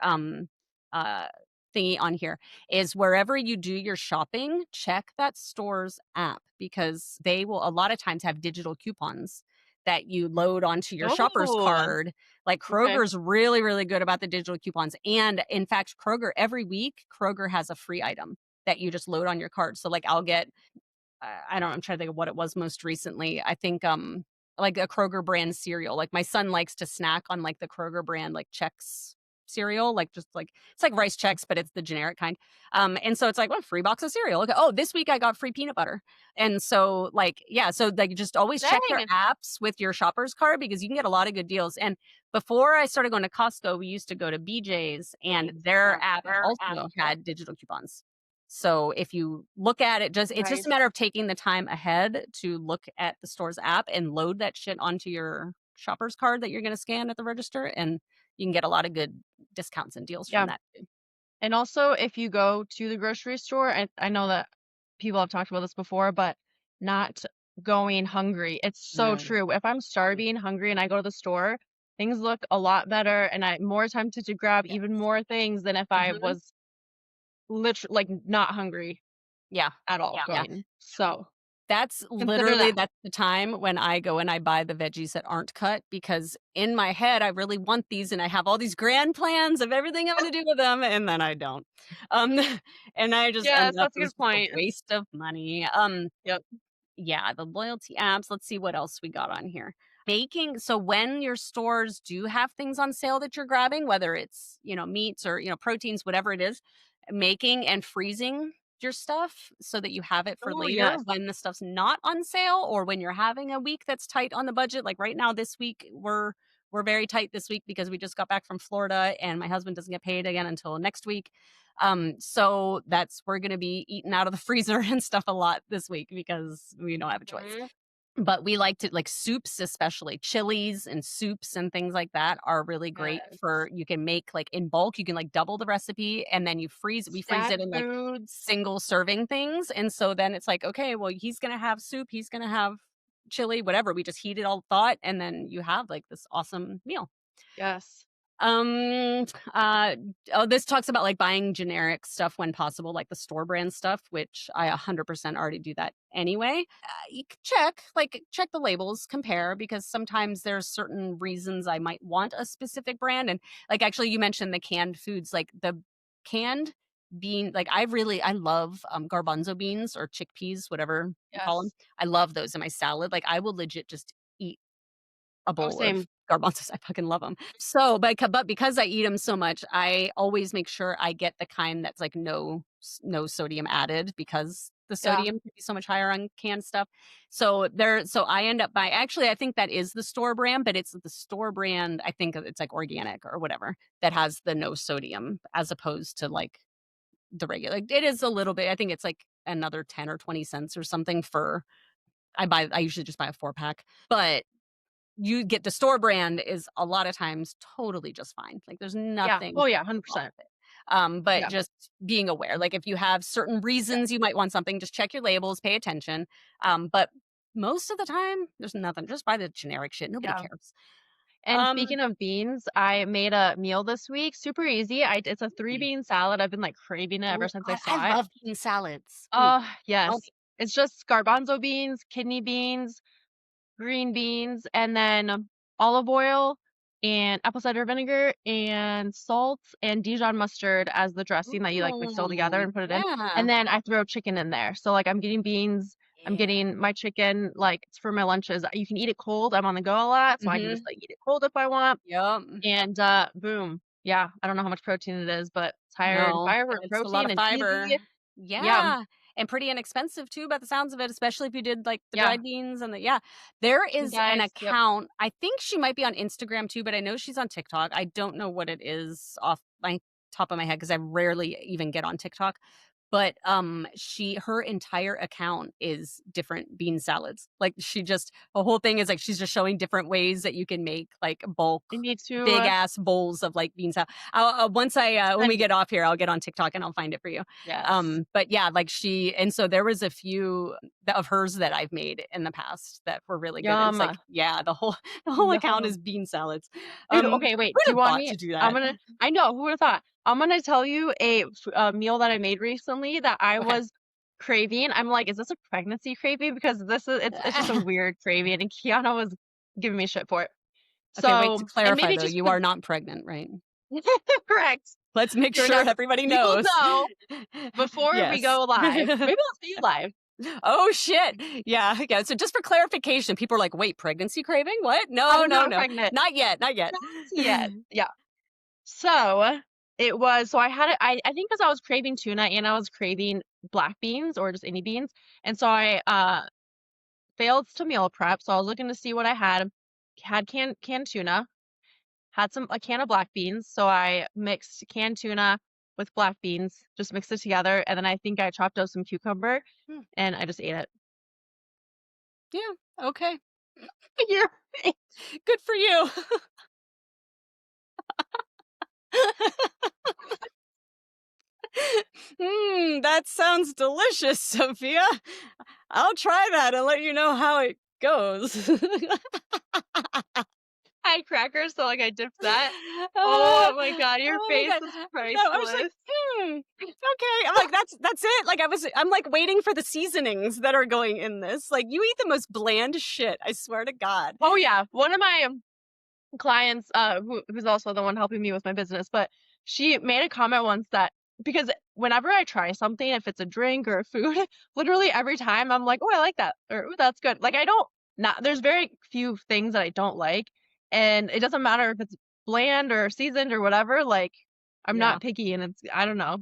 uh thingy on here is wherever you do your shopping, check that store's app because they will a lot of times have digital coupons that you load onto your shopper's oh, card. Like okay. Kroger's really, really good about the digital coupons. And in fact, every week, Kroger has a free item that you just load on your card. So like I'll get I don't know, I'm trying to think of what it was most recently. I think, like a Kroger brand cereal. Like my son likes to snack on like the Kroger brand, like Chex cereal, like just like it's like rice Chex, but it's the generic kind. And so it's like, well, free box of cereal. Okay. Oh, this week I got free peanut butter. And so like, yeah, so like just always check their Dang. apps with your shopper's card because you can get a lot of good deals. And before I started going to Costco, we used to go to BJ's and their app also had digital coupons. So if you look at it, it's just a Nice. matter of taking the time ahead to look at the store's app and load that shit onto your shopper's card that you're going to scan at the register, and you can get a lot of good discounts and deals from Yeah. that too. And also, if you go to the grocery store, I know that people have talked about this before, but not going hungry. It's so Mm, true. If I'm starving, hungry, and I go to the store, things look a lot better, and I'm more tempted to grab yes. even more things than if I Mhm. was literally like not hungry. Yeah. at all Yeah. going. So consider that. That's the time when I go and I buy the veggies that aren't cut, because in my head, I really want these and I have all these grand plans of everything I'm gonna do with them, and then I don't. Um, and I just Yes, end up that's a with good just a point. waste of money. Yep. Yeah, the loyalty apps, let's see what else we got on here. Making so when your stores do have things on sale that you're grabbing, whether it's, meats or, proteins, whatever it is, making and freezing your stuff so that you have it for Oh, later yes. when the stuff's not on sale, or when you're having a week that's tight on the budget. Like right now this week, we're very tight this week because we just got back from Florida and my husband doesn't get paid again until next week. So we're gonna be eating out of the freezer and stuff a lot this week because we don't have a choice. Mhm. But we like to like soups, especially chilies and soups and things like that are really great Yes. for, you can make like in bulk, you can like double the recipe and then we freeze Snack it in like foods. single serving things. And so then it's like, okay, well, he's gonna have soup, he's gonna have chili, whatever. We just heat it all thought, and then you have like this awesome meal. Yes. Um, uh, oh, this talks about like buying generic stuff when possible, like the store brand stuff, which I 100% already do that anyway. You can check the labels, compare, because sometimes there's certain reasons I might want a specific brand. And like, actually, you mentioned the canned foods, like the canned bean, like I love garbanzo beans or chickpeas, whatever you call them. Yes. I love those in my salad. Like I will legit just eat a Oh, bowl of same. garbanzos. I fucking love them. So, but because I eat them so much, I always make sure I get the kind that's like no sodium added, because the Yeah. sodium can be so much higher on canned stuff. So I end up buying, actually, I think that is the store brand, but it's the store brand, I think it's like organic or whatever, that has the no sodium, as opposed to like the regular. Like, it is a little bit, I think it's like another 10 or 20 cents or something for, I usually just buy a 4-pack, but you get the store brand is a lot of times totally just fine. Like there's Yeah. nothing Oh, yeah, wrong 100%. with it. But Yeah. just being aware, like if you have certain Yeah. reasons you might want something, just check your labels, pay attention. But most of the time, there's nothing. Just buy the generic shit. Nobody Yeah. cares. And Um, speaking of beans, I made a meal this week, super easy. It's a 3-bean salad. I've been, like, craving it ever oh, since I I saw it. love bean salads. Tell Yes. me. It's just garbanzo beans, kidney beans, green beans, and then olive oil and apple cider vinegar and salt and Dijon mustard as the dressing that you, like, mix all together Oh, and put it in, yeah, and then I throw chicken in there. So, like, I'm getting beans, I'm yeah. getting my chicken, like, it's for my lunches. You can eat it cold. I'm on the go a lot, so I can just, Mm-hmm. like, eat it cold if I want, Yep. and, boom. Yeah, I don't know how much protein it is, but it's higher in No, fiber it's a lot protein of and fiber. easy. Yeah, Yeah, and pretty inexpensive too by the sounds of it, especially if you did, like, the yeah, dried beans and the yeah. There chicken is an thighs, yep. account, I think she might be on Instagram too, but I know she's on TikTok. I don't know what it is off my top of my head because I rarely even get on TikTok. But, her entire account is different bean salads. Like, the whole thing is, like, she's just showing different ways that you can make, like, bulk, I need to, big ass bowls of, like, bean salad. Once when we send get off here, I'll get on TikTok and I'll find it for you. yes. But yeah, like, and so there was a few of hers that I've made in the past that were really good, and it's like, Yum. yeah, the whole account Yum. is bean salads. Dude, okay, wait, Who'd do you have want thought me to do I'm that? gonna I know, who would've thought? I'm gonna tell you a meal that I made recently that I Okay. was craving. I'm like, "Is this a pregnancy craving?" Because it's just a weird craving, and Kiana was giving me shit for it. Okay, wait, to So and clarify maybe though, just you with are not pregnant, right? correct. Let's make You're sure never everybody we will knows. know before we Yes. go live. Maybe I'll see you live. Oh, shit. Yeah, yeah, so just for clarification, people are like, "Wait, pregnancy craving? What? No, I'm no, not no. pregnant. Not yet, not yet." Not yet. Yeah. So, so I had it I think because I was craving tuna and I was craving black beans or just any beans, and so I, failed to meal prep, so I was looking to see what I had. Had canned tuna, had a can of black beans, so I mixed canned tuna with black beans, just mixed it together, and then I think I chopped up some cucumber, Hmm, and I just ate it. yeah, okay. You're right. Good for you. That sounds delicious, Sophia. I'll try that and let you know how it goes. I had crackers, so, like, I dipped that. Uh, Oh my god, your oh my face god. is No, I was like, priceless. Okay. I'm like, that's it. Like I'm like waiting for the seasonings that are going in this. Like you eat the most bland shit. I swear to God. Oh yeah, one of my clients, who's also the one helping me with my business, but she made a comment once that because whenever I try something, if it's a drink or a food, literally every time I'm like, oh, I like that, or oh, that's good. Like I don't not there's very few things that I don't like, and it doesn't matter if it's bland or seasoned or whatever. Like I'm Yeah. not picky, and it's I don't know.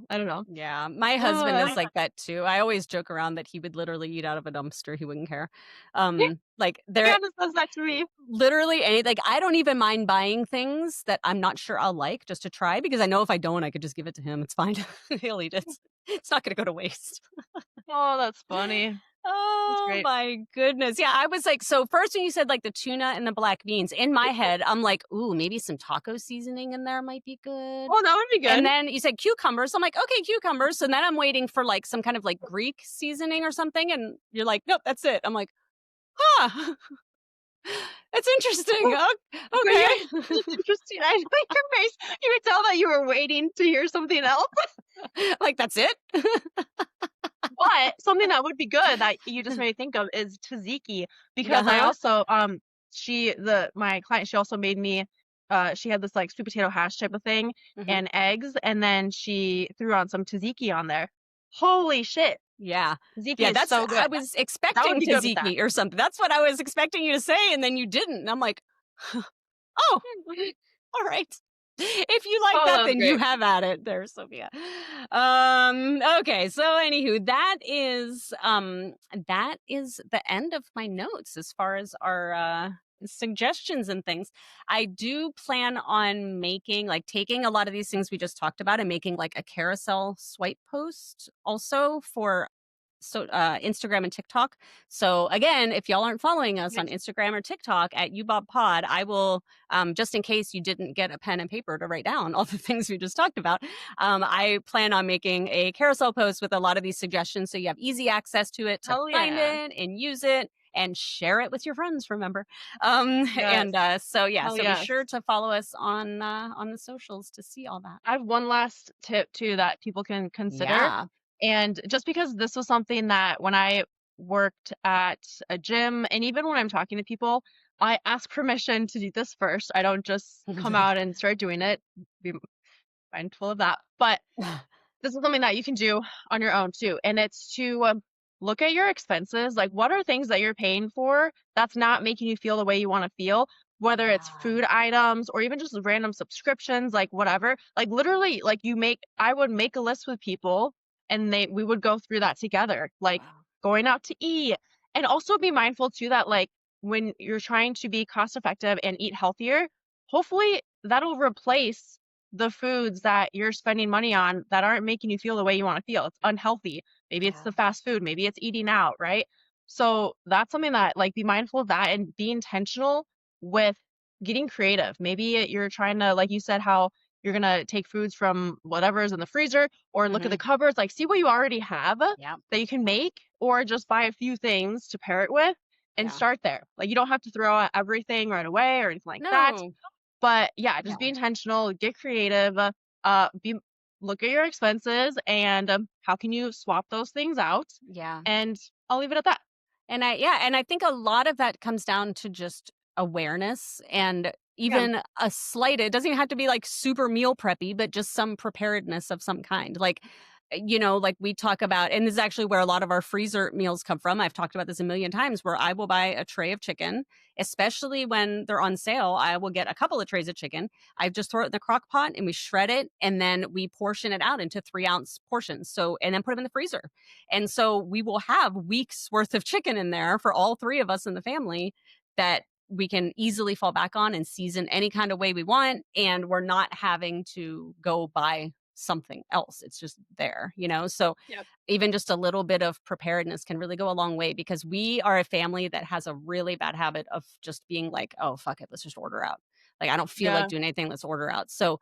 Yeah, my husband is like that too. I always joke around that he would literally eat out of a dumpster. He wouldn't care. Like He there kind of says that to me. literally any like I don't even mind buying things that I'm not sure I'll like just to try because I know if I don't, I could just give it to him. It's fine. He'll eat it. It's not going to go to waste. Oh, that's funny. That's Oh great. my goodness. Yeah, I was like, so first when you said like the tuna and the black beans, in my head, I'm like, ooh, maybe some taco seasoning in there might be good. Oh, that would be And good. then you said cucumbers. I'm like, okay, cucumbers. So then I'm waiting for like some kind of like Greek seasoning or something. And you're like, nope, that's it. I'm like, huh, that's interesting. Oh, okay. Okay. That's interesting. I like your face. You could tell that you were waiting to hear something else. Like, that's it? But something that would be good that you just made me think of is tzatziki because I Uh-huh. also my client she also made me she had this like sweet potato hash type of thing Hmm. and eggs and then she threw on some tzatziki on there. Holy shit. Yeah. Tzatziki Yeah, is that's so I good. was That would expecting be good with that. tzatziki or something. That's what I was expecting you to say, and then you didn't. And I'm like, oh, all right. If you like Oh, that, that was then you great. have at it there, Sophia. Okay, so anywho, that is the end of my notes as far as our suggestions and things. I do plan on making like taking a lot of these things we just talked about and making like a carousel swipe post also for Instagram and TikTok. So again, if y'all aren't following us on Nice. Instagram or TikTok at UBobPod, I will just in case you didn't get a pen and paper to write down all the things we just talked about. I plan on making a carousel post with a lot of these suggestions, so you have easy access to it to Hell find yeah. it and use it. And share it with your friends. Remember, Yes. and so yeah, Hell so be yes. sure to follow us on the socials to see all that. I have one last tip too that people can consider. Yeah. And just because this was something that when I worked at a gym and even when I'm talking to people, I ask permission to do this first. I don't just come out and start doing it. Be mindful of that. But this is something that you can do on your own too. And it's to look at your expenses. Like, what are things that you're paying for that's not making you feel the way you want to feel? Whether it's Yeah. food items or even just random subscriptions, like whatever. Like, literally, like I would make a list with people and we would go through that together, like Wow. going out to eat. And also be mindful too that, like, when you're trying to be cost effective and eat healthier, hopefully that'll replace the foods that you're spending money on that aren't making you feel the way you want to feel. It's unhealthy. Maybe it's Yeah. the fast food, maybe it's eating out, right? So that's something that like be mindful of that and be intentional with getting creative. Maybe you're trying to, like you said, how you're gonna take foods from whatever's in the freezer or look at the Hmm. cupboards, like see what you already have Yeah. that you can make, or just buy a few things to pair it with and Yeah. start there. Like you don't have to throw out everything right away or anything like that, No. but yeah, Yeah. just be intentional, get creative, be look at your expenses and how can you swap those things out? Yeah. And I'll leave it at that. And I think a lot of that comes down to just awareness and Yeah, even a slight it doesn't even have to be like super meal preppy, but just some preparedness of some kind. Like like we talk about, and this is actually where a lot of our freezer meals come from. I've talked about this a million times where I will buy a tray of chicken, especially when they're on sale. I will get a couple of trays of chicken. I just throw it in the crock pot and we shred it and then we portion it out into 3-ounce portions. So, and then put them in the freezer. And so we will have weeks worth of chicken in there for all three of us in the family that we can easily fall back on and season any kind of way we want. And we're not having to go buy something else. It's just there, So yep, even just a little bit of preparedness can really go a long way because we are a family that has a really bad habit of just being like, oh, fuck it, let's just order out. Like, I don't feel like yeah, doing anything, let's order out. So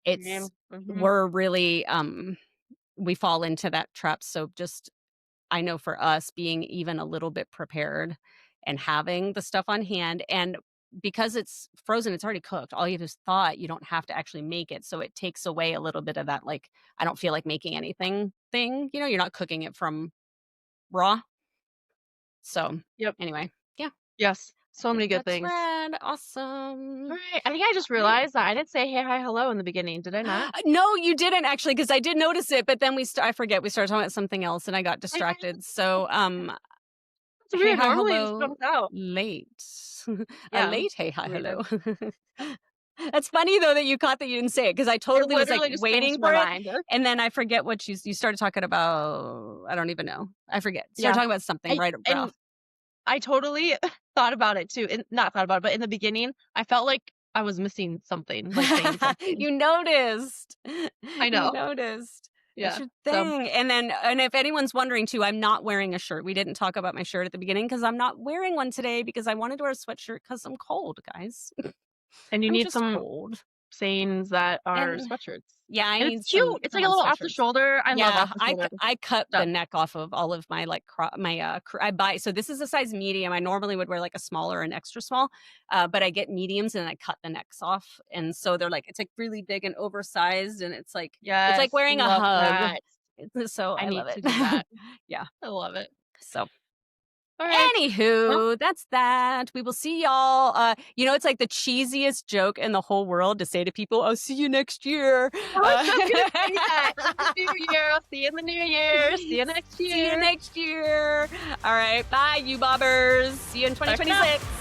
same. it's, Hmm. we're really, we fall into that trap. So just I know for us being even a little bit prepared and having the stuff on hand and because it's frozen, it's already cooked. All you have is thought. You don't have to actually make it. So it takes away a little bit of that, like, I don't feel like making anything thing. You know, you're not cooking it from raw. So Yep. anyway, yeah. Yes. So I many think good that's things. rad. All Awesome. right. I think I just realized that I didn't say hey, hi, hello in the beginning. Did I not? No, you didn't actually, because I did notice it, but then I forget, we started talking about something else and I got distracted. So It's hey, weird. hi, Normally it just hello, comes out. late. A Yeah. late hey, hi, Weird. hello. That's funny though that you caught that you didn't say it, because I It totally was like literally just came waiting to my for it, mind. and then I forget what you started talking about. I don't even know. I forget. Started Yeah. talking about something right And off. I totally thought about it too. And not thought about it, but in the beginning, I felt like I was missing something, like saying something. You noticed. I You know. noticed. That's Yeah. your So thing. And if anyone's wondering too, I'm not wearing a shirt. We didn't talk about my shirt at the beginning because I'm not wearing one today because I wanted to wear a sweatshirt because I'm cold, guys. and you I'm need just some cold. sayings that are And sweatshirts. yeah, I And it's need cute. some It's like a fun little off the sweatshirts. shoulder. I love Yeah, off the shoulder I cut the stuff. neck off of all of my like I buy, so this is a size medium. I normally would wear like a small or an extra small, but I get mediums and I cut the necks off, and so they're like, it's like really big and oversized, and it's like Yes. wearing a Love hug. that. So I I need love to do it. that. Yeah. I love it. So All right. Well, anywho, that's that. We will see y'all. It's like the cheesiest joke in the whole world to say to people, "I'll see you next year." I was just gonna say that. In the new year. I'll see you in the new year. See you next See you year. next year. All right. Bye, you bobbers. See you in Bye for now. 2026.